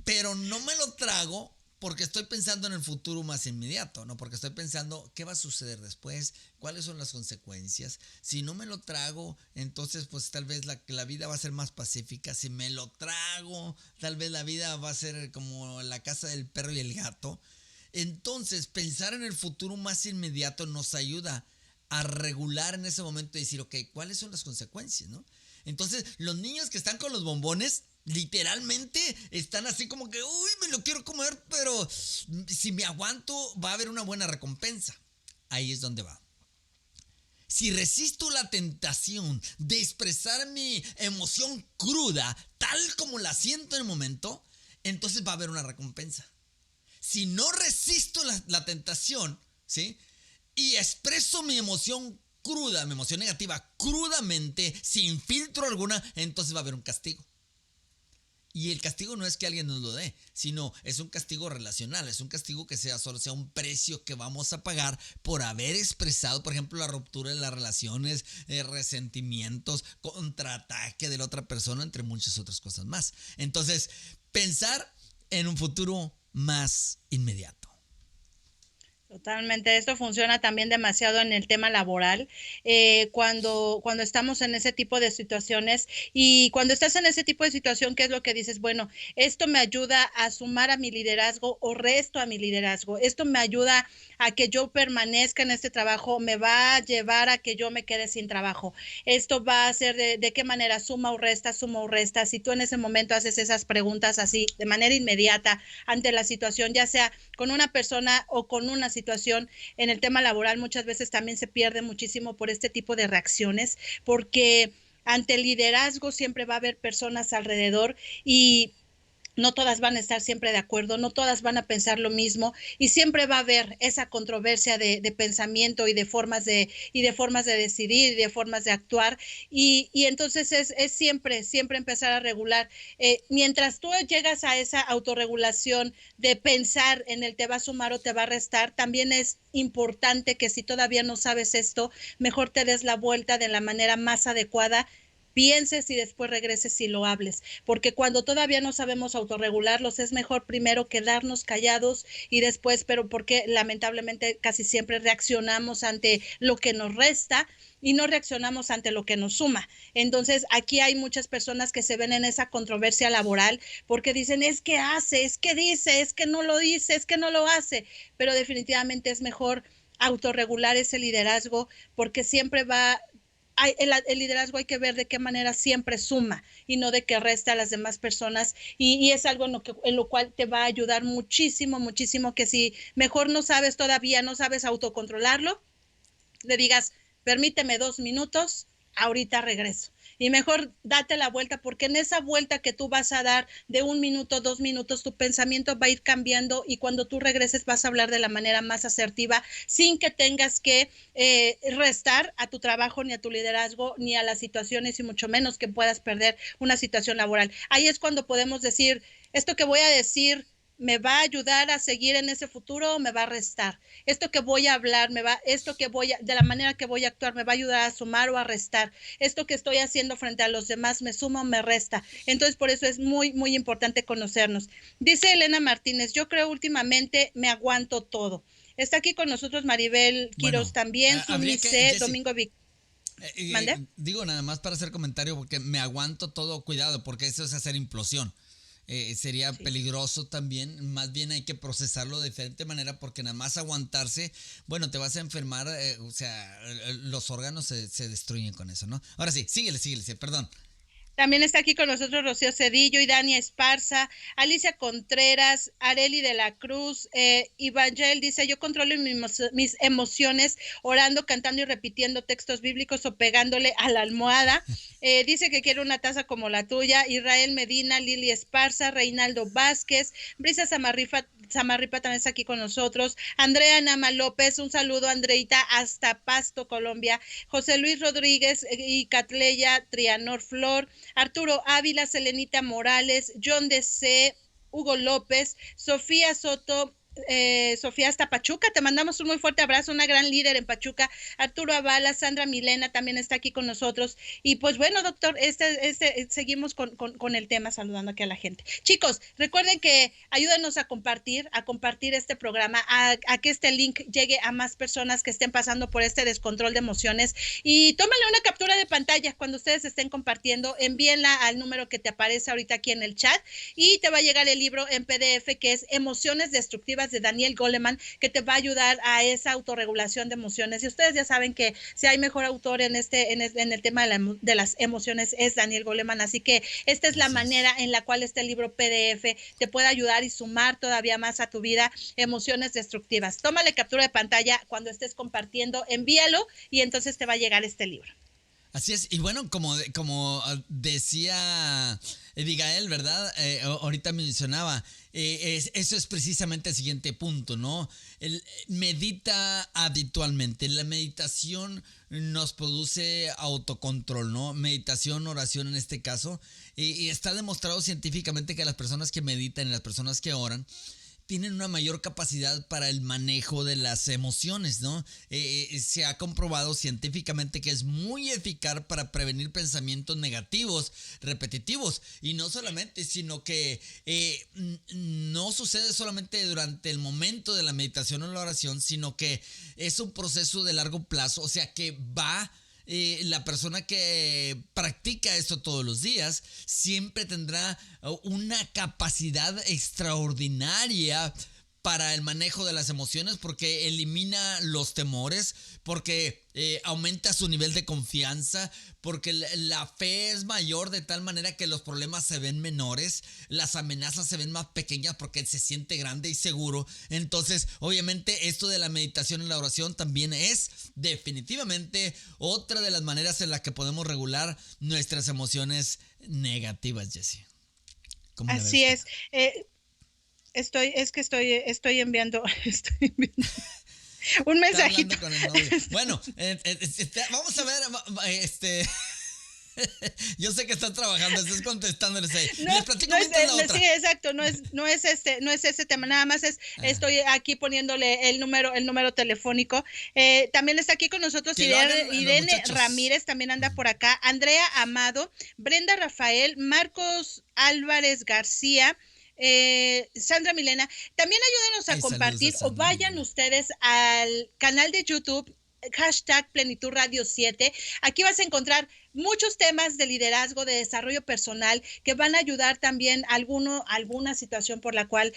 Pero no me lo trago porque estoy pensando en el futuro más inmediato, ¿no? Porque estoy pensando qué va a suceder después, cuáles son las consecuencias. Si no me lo trago, entonces pues tal vez la vida va a ser más pacífica. Si me lo trago, tal vez la vida va a ser como la casa del perro y el gato. Entonces, pensar en el futuro más inmediato nos ayuda a regular en ese momento y decir, ok, ¿cuáles son las consecuencias, no? Entonces, los niños que están con los bombones literalmente están así como que, uy, me lo quiero comer, pero si me aguanto va a haber una buena recompensa. Ahí es donde va. Si resisto la tentación de expresar mi emoción cruda, tal como la siento en el momento, entonces va a haber una recompensa. Si no resisto la tentación, ¿sí? Y expreso mi emoción cruda, mi emoción negativa, crudamente, sin filtro alguna, entonces va a haber un castigo. Y el castigo no es que alguien nos lo dé, sino es un castigo relacional, es un castigo que solo sea un precio que vamos a pagar por haber expresado, por ejemplo, la ruptura de las relaciones, resentimientos, contraataque de la otra persona, entre muchas otras cosas más. Entonces, pensar en un futuro más inmediato. Totalmente, esto funciona también demasiado en el tema laboral, cuando estamos en ese tipo de situaciones y cuando estás en ese tipo de situación, ¿qué es lo que dices? Bueno, esto me ayuda a sumar a mi liderazgo o resto a mi liderazgo, esto me ayuda a que yo permanezca en este trabajo, me va a llevar a que yo me quede sin trabajo, esto va a ser de qué manera suma o resta, si tú en ese momento haces esas preguntas así de manera inmediata ante la situación, ya sea con una persona o con una situación en el tema laboral, muchas veces también se pierde muchísimo por este tipo de reacciones, porque ante el liderazgo siempre va a haber personas alrededor y no todas van a estar siempre de acuerdo, no todas van a pensar lo mismo y siempre va a haber esa controversia de pensamiento y de formas de decidir y de formas de actuar y entonces es siempre empezar a regular. Mientras tú llegas a esa autorregulación de pensar en el te va a sumar o te va a restar, también es importante que si todavía no sabes esto, mejor te des la vuelta de la manera más adecuada, pienses y después regreses y lo hables, porque cuando todavía no sabemos autorregularlos es mejor primero quedarnos callados y después, pero porque lamentablemente casi siempre reaccionamos ante lo que nos resta y no reaccionamos ante lo que nos suma. Entonces aquí hay muchas personas que se ven en esa controversia laboral porque dicen es que hace, es que dice, es que no lo dice, es que no lo hace, pero definitivamente es mejor autorregular ese liderazgo porque siempre va el liderazgo hay que ver de qué manera siempre suma y no de que resta a las demás personas y es algo en lo cual te va a ayudar muchísimo, muchísimo que si mejor no sabes todavía, no sabes autocontrolarlo, le digas, permíteme 2 minutos, ahorita regreso. Y mejor date la vuelta porque en esa vuelta que tú vas a dar de 1 minuto, 2 minutos, tu pensamiento va a ir cambiando y cuando tú regreses vas a hablar de la manera más asertiva sin que tengas que restar a tu trabajo ni a tu liderazgo ni a las situaciones y mucho menos que puedas perder una situación laboral. Ahí es cuando podemos decir, esto que voy a decir me va a ayudar a seguir en ese futuro o me va a restar. Esto que voy a hablar, de la manera que voy a actuar, me va a ayudar a sumar o a restar. Esto que estoy haciendo frente a los demás, me suma o me resta. Entonces, por eso es muy, muy importante conocernos. Dice Elena Martínez, yo creo últimamente me aguanto todo. Está aquí con nosotros Maribel Quiroz también, Sunice, Domingo Vic. Digo nada más para hacer comentario porque me aguanto todo, cuidado, porque eso es hacer implosión. Sería peligroso también, más bien hay que procesarlo de diferente manera porque nada más aguantarse, bueno, te vas a enfermar, o sea, los órganos se destruyen con eso, ¿no? Ahora sí, síguele, perdón. También está aquí con nosotros Rocío Cedillo y Dania Esparza, Alicia Contreras, Areli de la Cruz, Ivangel dice, yo controlo mis emociones orando, cantando y repitiendo textos bíblicos o pegándole a la almohada. Dice que quiere una taza como la tuya. Israel Medina, Lili Esparza, Reinaldo Vázquez, Brisa Samarripa también está aquí con nosotros. Andrea Nama López, un saludo Andreita hasta Pasto, Colombia. José Luis Rodríguez y Catleya Trianor Flor, Arturo Ávila, Selenita Morales, John DC, Hugo López, Sofía Soto, Sofía hasta Pachuca, te mandamos un muy fuerte abrazo, una gran líder en Pachuca. Arturo Avala, Sandra Milena también está aquí con nosotros y pues bueno, doctor, seguimos con el tema, saludando aquí a la gente. Chicos, recuerden que ayúdenos a compartir este programa, a que este link llegue a más personas que estén pasando por este descontrol de emociones y tómale una captura de pantalla cuando ustedes estén compartiendo, envíenla al número que te aparece ahorita aquí en el chat y te va a llegar el libro en PDF que es Emociones Destructivas destructivas de Daniel Goleman, que te va a ayudar a esa autorregulación de emociones. Y ustedes ya saben que si hay mejor autor en el tema de las emociones es Daniel Goleman, así que esta es la manera en la cual este libro PDF te puede ayudar y sumar todavía más a tu vida emociones destructivas. Tómale captura de pantalla cuando estés compartiendo, envíalo y entonces te va a llegar este libro. Así es, y bueno, como decía Abigail, ¿verdad? Ahorita mencionaba, eso es precisamente el siguiente punto, ¿no? Medita habitualmente. La meditación nos produce autocontrol, ¿no? Meditación, oración en este caso. Y está demostrado científicamente que las personas que meditan y las personas que oran tienen una mayor capacidad para el manejo de las emociones, ¿no? Se ha comprobado científicamente que es muy eficaz para prevenir pensamientos negativos, repetitivos, y no solamente, sino que no sucede solamente durante el momento de la meditación o la oración, sino que es un proceso de largo plazo, o sea que va... la persona que practica esto todos los días siempre tendrá una capacidad extraordinaria para el manejo de las emociones, porque elimina los temores, porque aumenta su nivel de confianza, porque la fe es mayor de tal manera que los problemas se ven menores, las amenazas se ven más pequeñas porque se siente grande y seguro. Entonces, obviamente, esto de la meditación y la oración también es definitivamente otra de las maneras en las que podemos regular nuestras emociones negativas, Jessie. Así es. Estoy enviando un mensajito. Está hablando con el novio. Bueno, vamos a ver, yo sé que estás trabajando, estás contestándoles ahí. Les platico mientras la otra. Sí, exacto, no es ese tema, nada más estoy aquí poniéndole el número telefónico. También está aquí con nosotros Irene Ramírez, también anda por acá, Andrea Amado, Brenda Rafael, Marcos Álvarez García, Sandra Milena. También ayúdenos a compartir o vayan ustedes al canal de YouTube #Plenitud Radio 7. Aquí vas a encontrar muchos temas de liderazgo, de desarrollo personal, que van a ayudar también alguna situación por la cual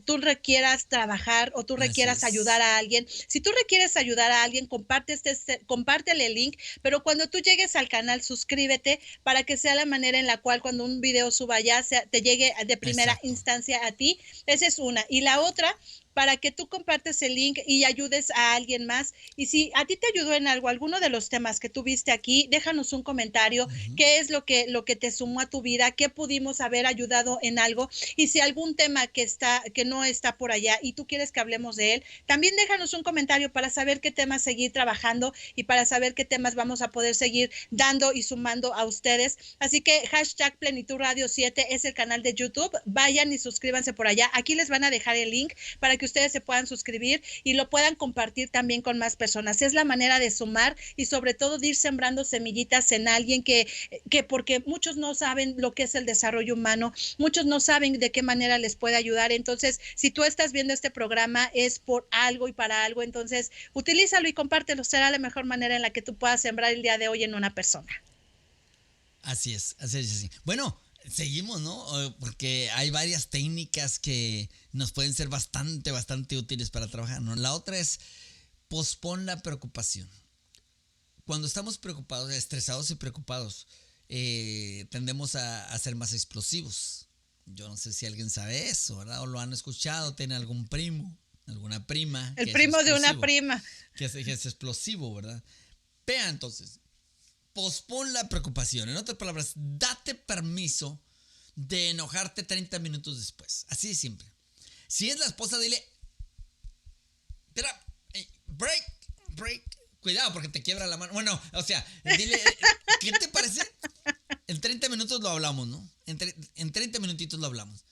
tú requieras trabajar o tú requieras ayudar a alguien. Si tú requieres ayudar a alguien, compártele el link, pero cuando tú llegues al canal, suscríbete para que sea la manera en la cual cuando un video suba ya te llegue de primera instancia a ti. Esa es una. Y la otra, para que tú compartes el link y ayudes a alguien más. Y si a ti te ayudó en algo, alguno de los temas que tú viste aquí, déjanos un comentario, qué es lo que te sumó a tu vida, qué pudimos haber ayudado en algo, y si algún tema que no está por allá y tú quieres que hablemos de él, también déjanos un comentario para saber qué temas seguir trabajando y para saber qué temas vamos a poder seguir dando y sumando a ustedes. Así que #Plenitud Radio 7 es el canal de YouTube, vayan y suscríbanse por allá, aquí les van a dejar el link para que ustedes se puedan suscribir y lo puedan compartir también con más personas. Es la manera de sumar y sobre todo de ir sembrando semillitas en alguien que porque muchos no saben lo que es el desarrollo humano, muchos no saben de qué manera les puede ayudar. Entonces, si tú estás viendo este programa es por algo y para algo, entonces utilízalo y compártelo, será la mejor manera en la que tú puedas sembrar el día de hoy en una persona. Así es. Bueno, seguimos, ¿no? Porque hay varias técnicas que nos pueden ser bastante útiles para trabajar, ¿no? La otra es pospon la preocupación. Cuando estamos preocupados, estresados y preocupados, tendemos a ser más explosivos. Yo no sé si alguien sabe eso, ¿verdad? O lo han escuchado, tiene algún primo, alguna prima. El primo de una prima. Que es explosivo, ¿verdad? Vea entonces, pospon la preocupación. En otras palabras, date permiso de enojarte 30 minutos después. Así de simple. Si es la esposa, dile, espera, break. Cuidado porque te quiebra la mano. Bueno, o sea, dile, ¿qué te parece? En 30 minutos lo hablamos, ¿no? En 30 minutitos lo hablamos.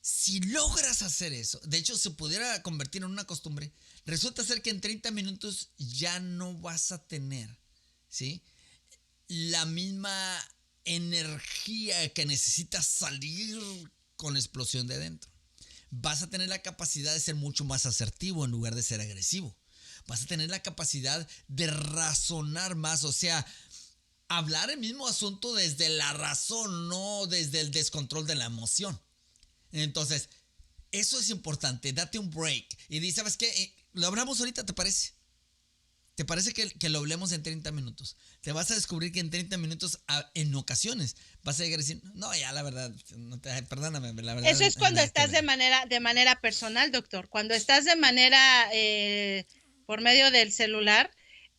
Si logras hacer eso, de hecho se pudiera convertir en una costumbre, resulta ser que en 30 minutos ya no vas a tener, ¿sí?, la misma energía que necesitas salir con explosión de adentro. Vas a tener la capacidad de ser mucho más asertivo en lugar de ser agresivo. Vas a tener la capacidad de razonar más, o sea, hablar el mismo asunto desde la razón, no desde el descontrol de la emoción. Entonces, eso es importante, date un break. Y di, ¿sabes qué? Lo hablamos ahorita, ¿te parece? ¿Te parece que lo hablemos en 30 minutos? Te vas a descubrir que en 30 minutos, en ocasiones, vas a llegar a decir, no, ya la verdad, perdóname, la verdad. Eso es cuando estás de manera personal, doctor. Cuando estás de manera por medio del celular,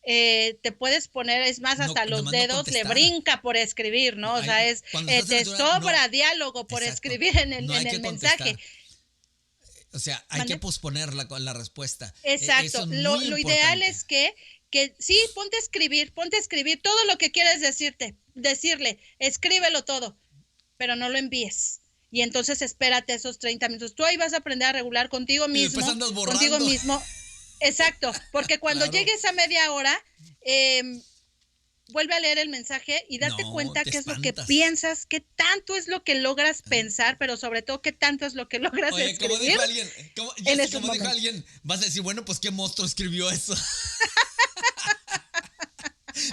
te puedes poner, es más, hasta los dedos le brinca por escribir, ¿no? O sea, te sobra diálogo por escribir en el mensaje. O sea, hay que posponer la respuesta. Exacto. Lo ideal es que sí, ponte a escribir todo lo que quieres decirle, escríbelo todo, pero no lo envíes. Y entonces espérate esos 30 minutos. Tú ahí vas a aprender a regular contigo mismo. Y después andas borrando. Contigo mismo. Exacto, porque cuando llegues a media hora, vuelve a leer el mensaje y date cuenta qué es lo que piensas, qué tanto es lo que logras pensar, pero sobre todo qué tanto es lo que logras escribir. Como dijo alguien, vas a decir, bueno, pues qué monstruo escribió eso.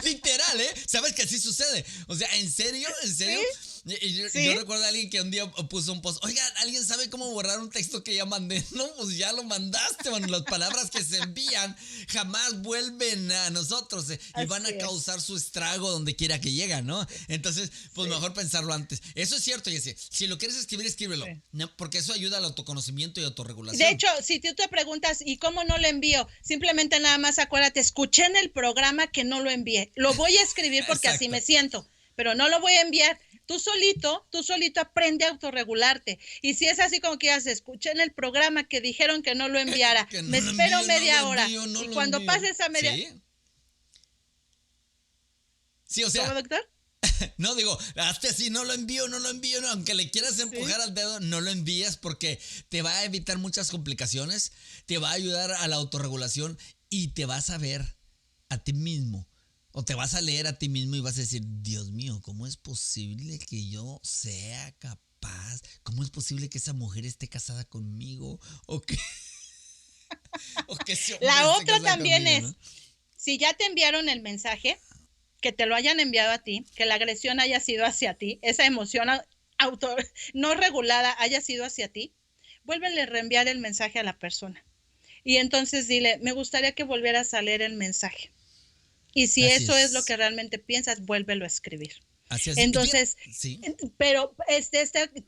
Literal, ¿sabes que así sucede? O sea, ¿en serio? ¿Sí? Yo recuerdo a alguien que un día puso un post, oiga, ¿alguien sabe cómo borrar un texto que ya mandé? No, pues ya lo mandaste, bueno, las palabras que se envían jamás vuelven a nosotros y van a causar su estrago donde quiera que llegan, ¿no? Entonces, pues mejor pensarlo antes. Eso es cierto, Jessie. Si lo quieres escribir, escríbelo, ¿no? Porque eso ayuda al autoconocimiento y autorregulación. De hecho, si tú te preguntas, ¿y cómo no lo envío? Simplemente nada más acuérdate, escuché en el programa que no lo envié. Lo voy a escribir porque así me siento, pero no lo voy a enviar. Tú solito aprende a autorregularte. Y si es así como que ya se escuché en el programa que dijeron que no lo enviara, me espero media hora. Y cuando pase esa media... Sí, o sea... ¿Cómo, doctor? No, digo, hazte así, no lo envío, no. Aunque le quieras empujar al dedo, no lo envías porque te va a evitar muchas complicaciones, te va a ayudar a la autorregulación y te vas a ver a ti mismo. O te vas a leer a ti mismo y vas a decir, Dios mío, ¿cómo es posible que yo sea capaz? ¿Cómo es posible que esa mujer esté casada conmigo? O que ese hombre La esté otra también conmigo, es, ¿no? Si ya te enviaron el mensaje, que te lo hayan enviado a ti, que la agresión haya sido hacia ti, esa emoción no regulada haya sido hacia ti, vuélvele a reenviar el mensaje a la persona. Y entonces dile, me gustaría que volvieras a leer el mensaje. Y si eso es lo que realmente piensas, vuélvelo a escribir. Así es. Entonces, sí. Pero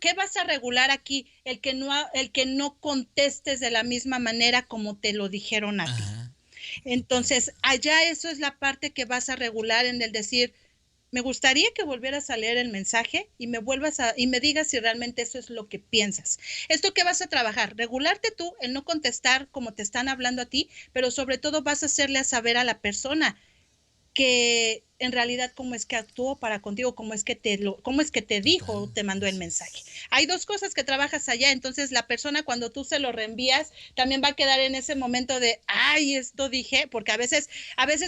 ¿qué vas a regular aquí? El que no contestes de la misma manera como te lo dijeron a ti. Entonces, allá eso es la parte que vas a regular en el decir, me gustaría que volvieras a leer el mensaje y me digas si realmente eso es lo que piensas. ¿Esto qué vas a trabajar? Regularte tú, el no contestar como te están hablando a ti, pero sobre todo vas a hacerle a saber a la persona que en realidad cómo es que actuó para contigo, cómo es que te dijo, te mandó el mensaje. Hay dos cosas que trabajas allá, entonces la persona cuando tú se lo reenvías también va a quedar en ese momento de, ay, esto dije, porque a veces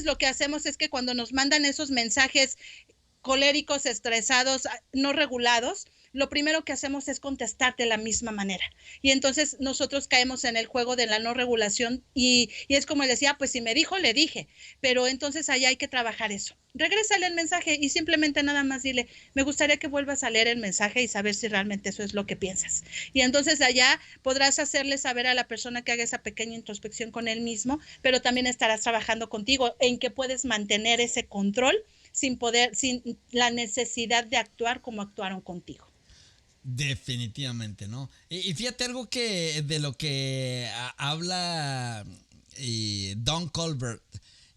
lo que hacemos es que cuando nos mandan esos mensajes coléricos, estresados, no regulados, lo primero que hacemos es contestar de la misma manera. Y entonces nosotros caemos en el juego de la no regulación y es como él decía, pues si me dijo, le dije. Pero entonces allá hay que trabajar eso. Regrésale el mensaje y simplemente nada más dile, me gustaría que vuelvas a leer el mensaje y saber si realmente eso es lo que piensas. Y entonces allá podrás hacerle saber a la persona que haga esa pequeña introspección con él mismo, pero también estarás trabajando contigo en que puedes mantener ese control sin la necesidad de actuar como actuaron contigo. Definitivamente, ¿no? Y fíjate algo de lo que habla Don Colbert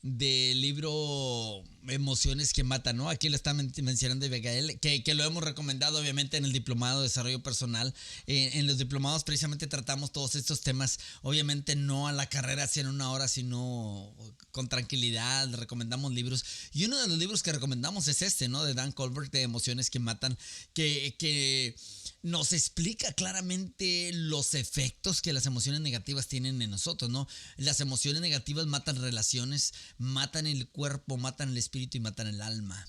del libro Emociones que Matan, ¿no? Aquí lo está mencionando Abigail, que lo hemos recomendado obviamente en el Diplomado de Desarrollo Personal. En los diplomados precisamente tratamos todos estos temas, obviamente no a la carrera, así en una hora, sino con tranquilidad. Recomendamos libros y uno de los libros que recomendamos es este, ¿no? De Dan Colbert, de Emociones que Matan, que nos explica claramente los efectos que las emociones negativas tienen en nosotros, ¿no? Las emociones negativas matan relaciones, matan el cuerpo, matan el espíritu y matan el alma.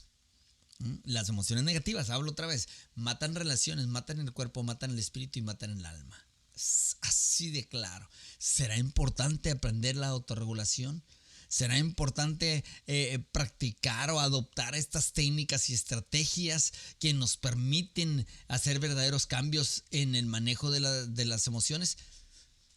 Las emociones negativas, hablo otra vez, matan relaciones, matan el cuerpo, matan el espíritu y matan el alma. Así de claro. ¿Será importante aprender la autorregulación? ¿Será importante practicar o adoptar estas técnicas y estrategias que nos permiten hacer verdaderos cambios en el manejo de las emociones?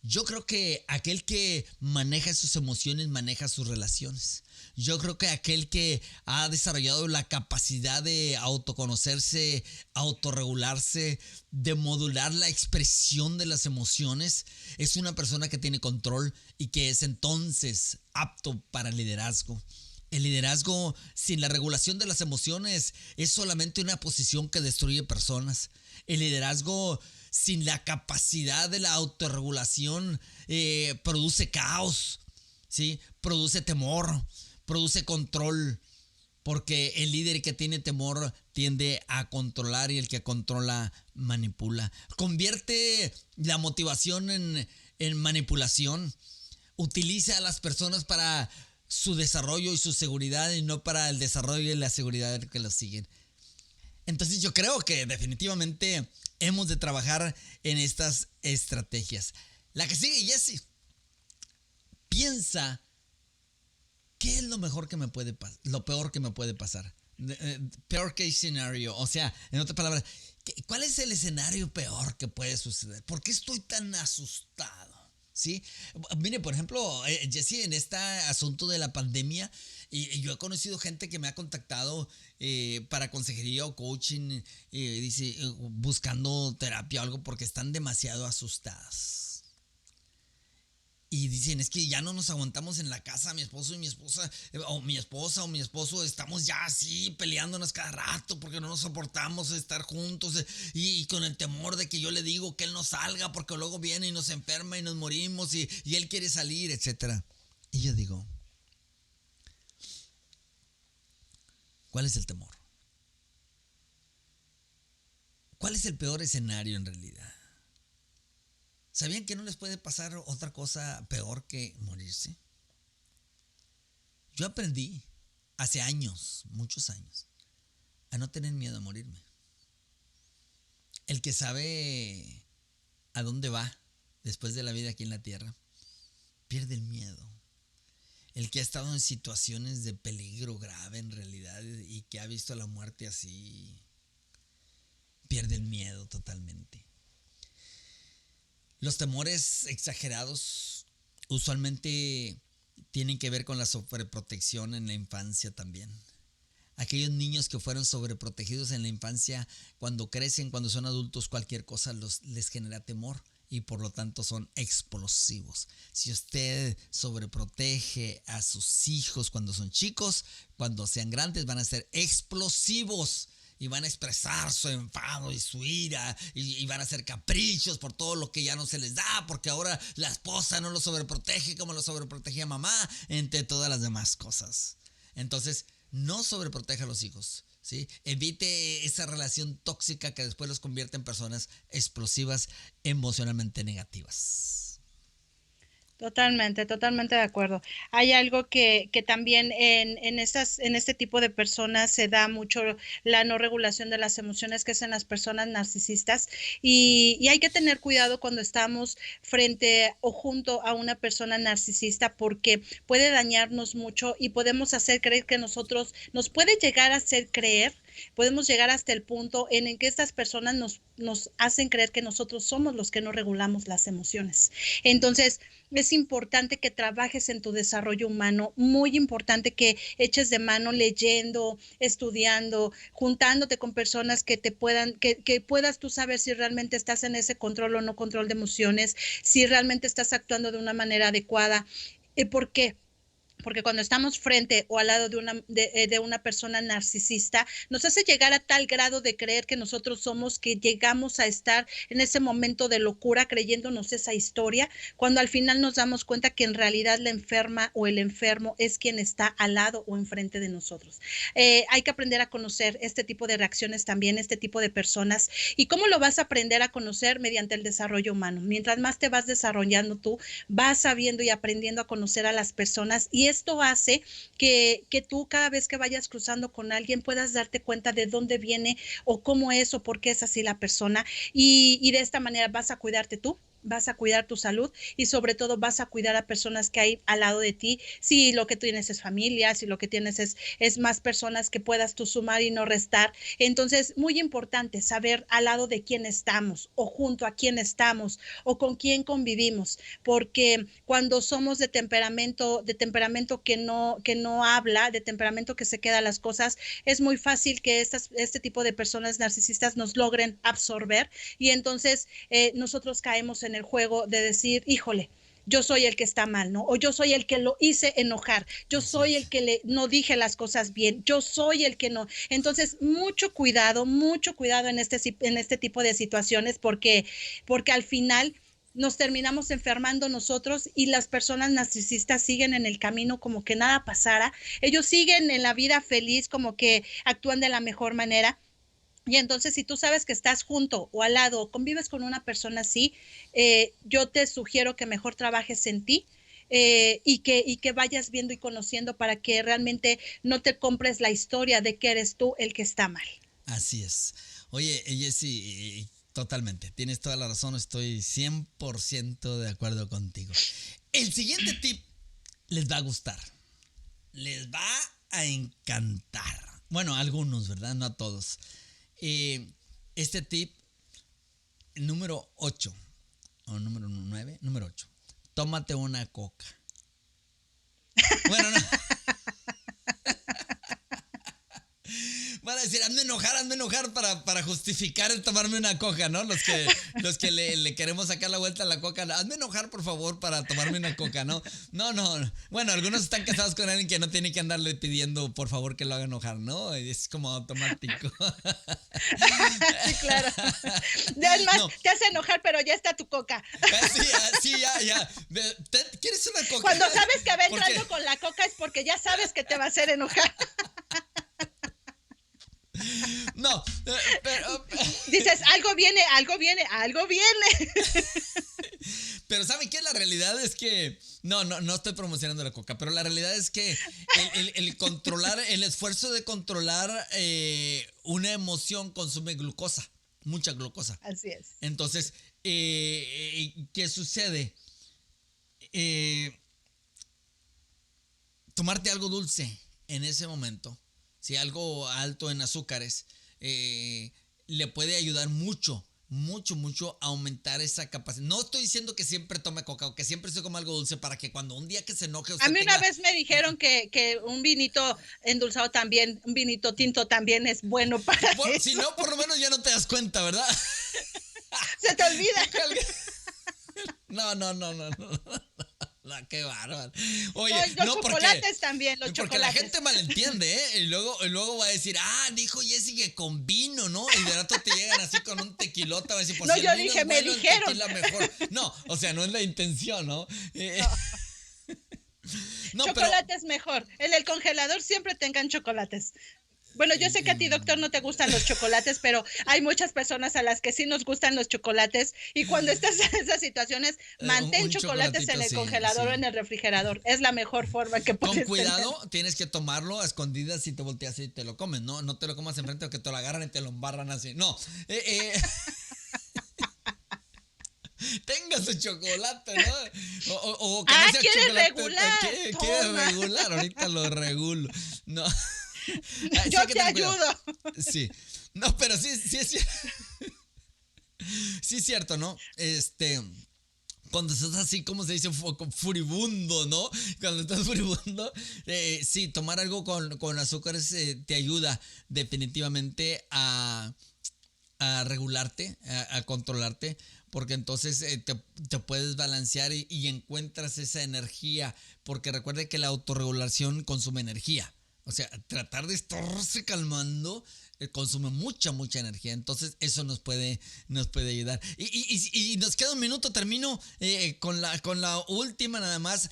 Yo creo que aquel que maneja sus emociones maneja sus relaciones. Yo creo que aquel que ha desarrollado la capacidad de autoconocerse, autorregularse, de modular la expresión de las emociones, es una persona que tiene control y que es entonces apto para el liderazgo. El liderazgo sin la regulación de las emociones es solamente una posición que destruye personas. El liderazgo sin la capacidad de la autorregulación produce caos, ¿sí? Produce temor, produce control, porque el líder que tiene temor tiende a controlar y el que controla manipula. Convierte la motivación en manipulación. Utiliza a las personas para su desarrollo y su seguridad y no para el desarrollo y la seguridad de que los siguen. Entonces yo creo que definitivamente hemos de trabajar en estas estrategias. La que sigue, Jesse. Piensa qué es lo mejor que me puede pasar, lo peor que me puede pasar. Peor case scenario. O sea, en otras palabras, ¿cuál es el escenario peor que puede suceder? ¿Por qué estoy tan asustado? ¿Sí? Mire, por ejemplo, Jesse, en este asunto de la pandemia, y yo he conocido gente que me ha contactado para consejería o coaching, dice, buscando terapia o algo porque están demasiado asustadas. Y dicen, es que ya no nos aguantamos en la casa, mi esposo y mi esposa, o mi esposa o mi esposo, estamos ya así peleándonos cada rato porque no nos soportamos estar juntos y con el temor de que yo le digo que él no salga porque luego viene y nos enferma y nos morimos y él quiere salir, etcétera. Y yo digo, ¿cuál es el temor? ¿Cuál es el peor escenario en realidad? ¿Sabían que no les puede pasar otra cosa peor que morirse? Yo aprendí hace años, muchos años, a no tener miedo a morirme. El que sabe a dónde va después de la vida aquí en la tierra, pierde el miedo. El que ha estado en situaciones de peligro grave en realidad y que ha visto la muerte así, pierde el miedo totalmente. Los temores exagerados usualmente tienen que ver con la sobreprotección en la infancia también. Aquellos niños que fueron sobreprotegidos en la infancia, cuando crecen, cuando son adultos, cualquier cosa les genera temor y por lo tanto son explosivos. Si usted sobreprotege a sus hijos cuando son chicos, cuando sean grandes van a ser explosivos. Y van a expresar su enfado y su ira y van a hacer caprichos por todo lo que ya no se les da, porque ahora la esposa no lo sobreprotege como lo sobreprotegía mamá, entre todas las demás cosas. Entonces, no sobreproteja a los hijos, ¿sí? Evite esa relación tóxica que después los convierte en personas explosivas, emocionalmente negativas. Totalmente, totalmente de acuerdo. Hay algo que también en este tipo de personas se da mucho la no regulación de las emociones, que es en las personas narcisistas, y hay que tener cuidado cuando estamos frente o junto a una persona narcisista porque puede dañarnos mucho y podemos hacer creer que nos puede llegar a hacer creer. Podemos llegar hasta el punto en el que estas personas nos hacen creer que nosotros somos los que no regulamos las emociones. Entonces, es importante que trabajes en tu desarrollo humano, muy importante que eches de mano leyendo, estudiando, juntándote con personas que te puedan, que puedas tú saber si realmente estás en ese control o no control de emociones, si realmente estás actuando de una manera adecuada. ¿Por qué? Porque cuando estamos frente o al lado de una persona narcisista, nos hace llegar a tal grado de creer que nosotros somos, que llegamos a estar en ese momento de locura creyéndonos esa historia, cuando al final nos damos cuenta que en realidad la enferma o el enfermo es quien está al lado o enfrente de nosotros. Hay que aprender a conocer este tipo de reacciones también, este tipo de personas. ¿Y cómo lo vas a aprender a conocer? Mediante el desarrollo humano. Mientras más te vas desarrollando tú, vas sabiendo y aprendiendo a conocer a las personas, y esto hace que tú cada vez que vayas cruzando con alguien puedas darte cuenta de dónde viene o cómo es o por qué es así la persona, y de esta manera vas a cuidarte tú, vas a cuidar tu salud y sobre todo vas a cuidar a personas que hay al lado de ti. Si lo que tú tienes es familia, si lo que tienes es más personas que puedas tú sumar y no restar. Entonces, muy importante saber al lado de quién estamos o junto a quién estamos o con quién convivimos, porque cuando somos de temperamento que no habla, de temperamento que se queda las cosas, es muy fácil que este tipo de personas narcisistas nos logren absorber y entonces nosotros caemos en el juego de decir, híjole, yo soy el que está mal, ¿no? O yo soy el que lo hice enojar, yo soy el que no dije las cosas bien, yo soy el que no. Entonces, mucho cuidado en este tipo de situaciones porque al final nos terminamos enfermando nosotros y las personas narcisistas siguen en el camino como que nada pasara. Ellos siguen en la vida feliz, como que actúan de la mejor manera. Y entonces, si tú sabes que estás junto o al lado o convives con una persona así, yo te sugiero que mejor trabajes en ti y que vayas viendo y conociendo para que realmente no te compres la historia de que eres tú el que está mal. Así es. Oye, Jessy, totalmente, tienes toda la razón, estoy 100% de acuerdo contigo. El siguiente tip les va a gustar, les va a encantar. Bueno, a algunos, ¿verdad? No a todos. Este tip número 8 o número 9, número 8. Tómate una coca. Bueno, no. Van a decir, hazme enojar para justificar el tomarme una coca, ¿no? Los que le queremos sacar la vuelta a la coca, hazme enojar, por favor, para tomarme una coca, ¿no? No. Bueno, algunos están casados con alguien que no tiene que andarle pidiendo, por favor, que lo haga enojar, ¿no? Es como automático. Sí, claro. Además, no. Te hace enojar, pero ya está tu coca. Sí, ya. ¿Quieres una coca? Cuando sabes que va entrando con la coca es porque ya sabes que te va a hacer enojar. No, pero... Dices, algo viene. Pero ¿saben qué? La realidad es que... No estoy promocionando la coca, pero la realidad es que el controlar, el esfuerzo de controlar una emoción consume glucosa, mucha glucosa. Así es. Entonces, ¿qué sucede? Tomarte algo dulce en ese momento, si algo alto en azúcares, le puede ayudar mucho a aumentar esa capacidad. No estoy diciendo que siempre tome coca o que siempre se coma algo dulce para que cuando un día que se enoje usted A mí una vez me dijeron que un vinito endulzado también, un vinito tinto también es bueno para eso. Si no, por lo menos ya no te das cuenta, ¿verdad? Se te olvida. No. No, qué bárbaro. Oye, los chocolates también, los porque chocolates. La gente malentiende, ¿eh? Y luego va a decir, dijo Jessy que con vino, ¿no? Y de rato te llegan así con un tequilota, va a decir, pues no, si yo el vino dije, es bueno, me dijeron. El tequila mejor. No, o sea, no es la intención, ¿no? No, chocolate es mejor. En el congelador siempre tengan chocolates. Bueno, yo sé que a ti, doctor, no te gustan los chocolates, pero hay muchas personas a las que sí nos gustan los chocolates y cuando estás en esas situaciones, mantén chocolates en el congelador o en el refrigerador. Es la mejor forma que puedes Con cuidado, tienes que tomarlo a escondidas si te volteas y te lo comes, ¿no? No te lo comas enfrente o que te lo agarran y te lo embarran así. No. Tenga su chocolate, ¿no? O que no sea ¿quieres chocolate. regular? ¿Quieres regular? Ahorita lo regulo. No. Yo te ayudo. Sí. No, pero sí es cierto. Sí es cierto, ¿no? Cuando estás así, ¿cómo se dice? Furibundo, ¿no? Cuando estás furibundo, sí, tomar algo con azúcares te ayuda definitivamente a regularte, a controlarte, porque entonces te puedes balancear y encuentras esa energía, porque recuerde que la autorregulación consume energía. O sea, tratar de estarse calmando consume mucha energía. Entonces eso nos puede ayudar. Y nos queda un minuto, termino con la última nada más.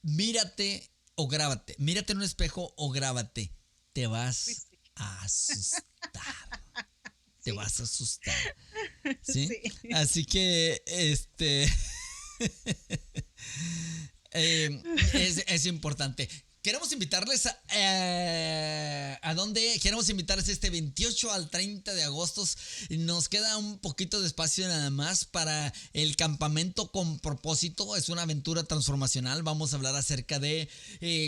Mírate o grábate. Mírate en un espejo o grábate. Te vas a asustar. Te vas a asustar. ¿Sí? Así que es importante. queremos invitarles a dónde queremos invitarles este 28 al 30 de agosto. Nos queda un poquito de espacio nada más para el campamento con propósito. Es una aventura transformacional. Vamos a hablar acerca de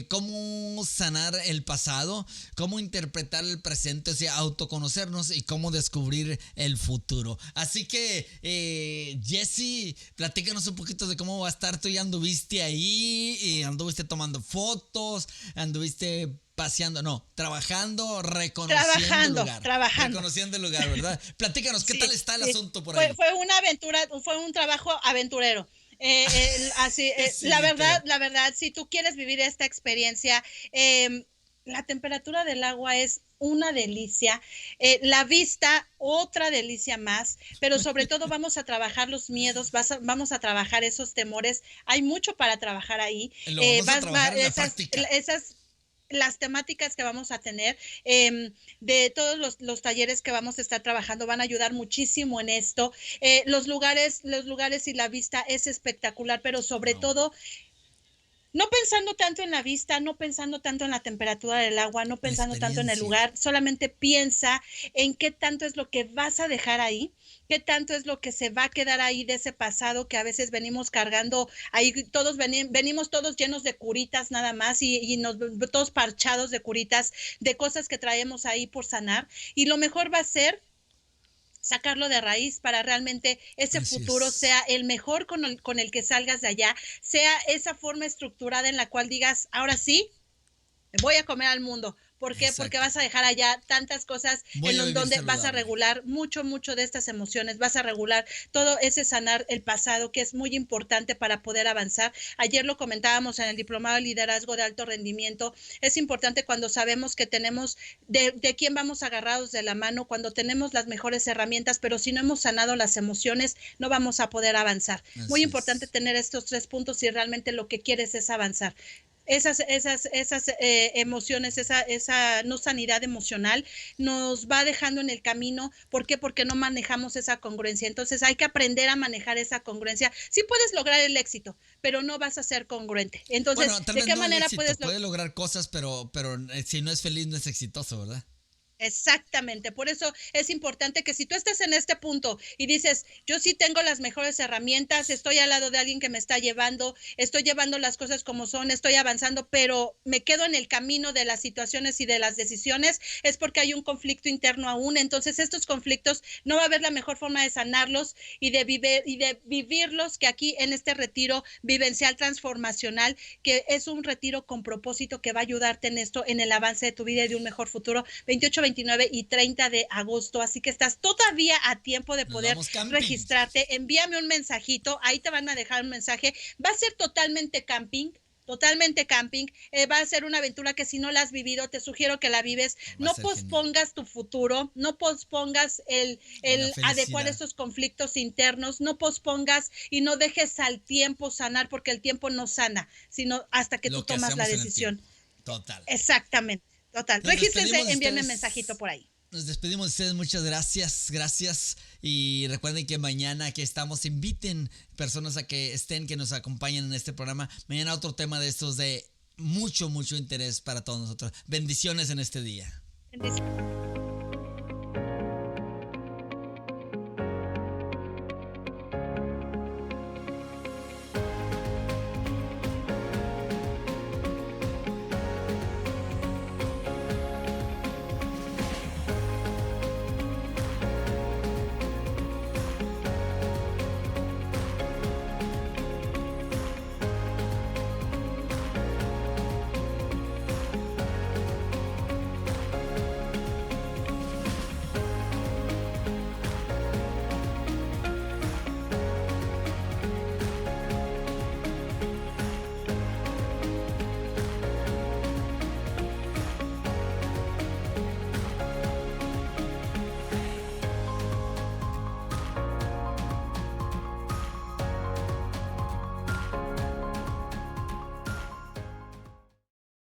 cómo sanar el pasado, cómo interpretar el presente, o sea, autoconocernos y cómo descubrir el futuro. Así que, Jessy, platícanos un poquito de cómo va a estar. Tú ya anduviste ahí, y anduviste tomando fotos, anduviste paseando, no, trabajando, reconociendo el lugar. Reconociendo el lugar, ¿verdad? Platícanos, ¿qué tal está el asunto por ahí? Fue una aventura, fue un trabajo aventurero. Sí, la verdad, si tú quieres vivir esta experiencia, la temperatura del agua es una delicia, la vista otra delicia más, pero sobre todo vamos a trabajar los miedos, vamos a trabajar esos temores, hay mucho para trabajar ahí. Las temáticas que vamos a tener, de todos los talleres que vamos a estar trabajando van a ayudar muchísimo en esto. Los lugares y la vista es espectacular, pero sobre todo no pensando tanto en la vista, no pensando tanto en la temperatura del agua, no pensando tanto en el lugar, solamente piensa en qué tanto es lo que vas a dejar ahí, qué tanto es lo que se va a quedar ahí de ese pasado que a veces venimos cargando ahí, todos venimos todos llenos de curitas nada más y todos parchados de curitas, de cosas que traemos ahí por sanar, y lo mejor va a ser sacarlo de raíz para realmente ese futuro sea el mejor con el que salgas de allá, sea esa forma estructurada en la cual digas, ahora sí, voy a comer al mundo. ¿Por qué? Porque vas a dejar allá tantas cosas en donde vas a regular mucho de estas emociones, vas a regular todo ese sanar el pasado, que es muy importante para poder avanzar. Ayer lo comentábamos en el Diplomado de Liderazgo de Alto Rendimiento, es importante cuando sabemos que tenemos de quién vamos agarrados de la mano, cuando tenemos las mejores herramientas, pero si no hemos sanado las emociones, no vamos a poder avanzar. Muy importante tener estos 3 puntos si realmente lo que quieres es avanzar. Esas emociones, esa no sanidad emocional nos va dejando en el camino. ¿Por qué? Porque no manejamos esa congruencia. Entonces hay que aprender a manejar esa congruencia. Sí puedes lograr el éxito, pero no vas a ser congruente. Entonces, ¿de qué manera puedes lograr cosas, pero si no es feliz no es exitoso, ¿verdad? Exactamente, por eso es importante que si tú estás en este punto y dices, yo sí tengo las mejores herramientas, estoy al lado de alguien que me está llevando, estoy llevando las cosas como son, estoy avanzando, pero me quedo en el camino de las situaciones y de las decisiones, es porque hay un conflicto interno aún. Entonces estos conflictos no va a haber la mejor forma de sanarlos y de vivirlos que aquí en este retiro vivencial transformacional, que es un retiro con propósito que va a ayudarte en esto, en el avance de tu vida y de un mejor futuro. 28, 29 y 30 de agosto, así que estás todavía a tiempo de poder registrarte. Envíame un mensajito, ahí te van a dejar un mensaje. Va a ser totalmente camping, va a ser una aventura que si no la has vivido, te sugiero que la vives. No pospongas tu futuro, no pospongas el adecuar estos conflictos internos, no pospongas y no dejes al tiempo sanar, porque el tiempo no sana, sino hasta que tú tomas la decisión. Total. Exactamente. Total, regístrense, envíenme un mensajito por ahí. Nos despedimos de ustedes, muchas gracias. Y recuerden que mañana aquí estamos, inviten personas a que estén, que nos acompañen en este programa. Mañana otro tema de estos de mucho interés para todos nosotros. Bendiciones en este día. Bendiciones.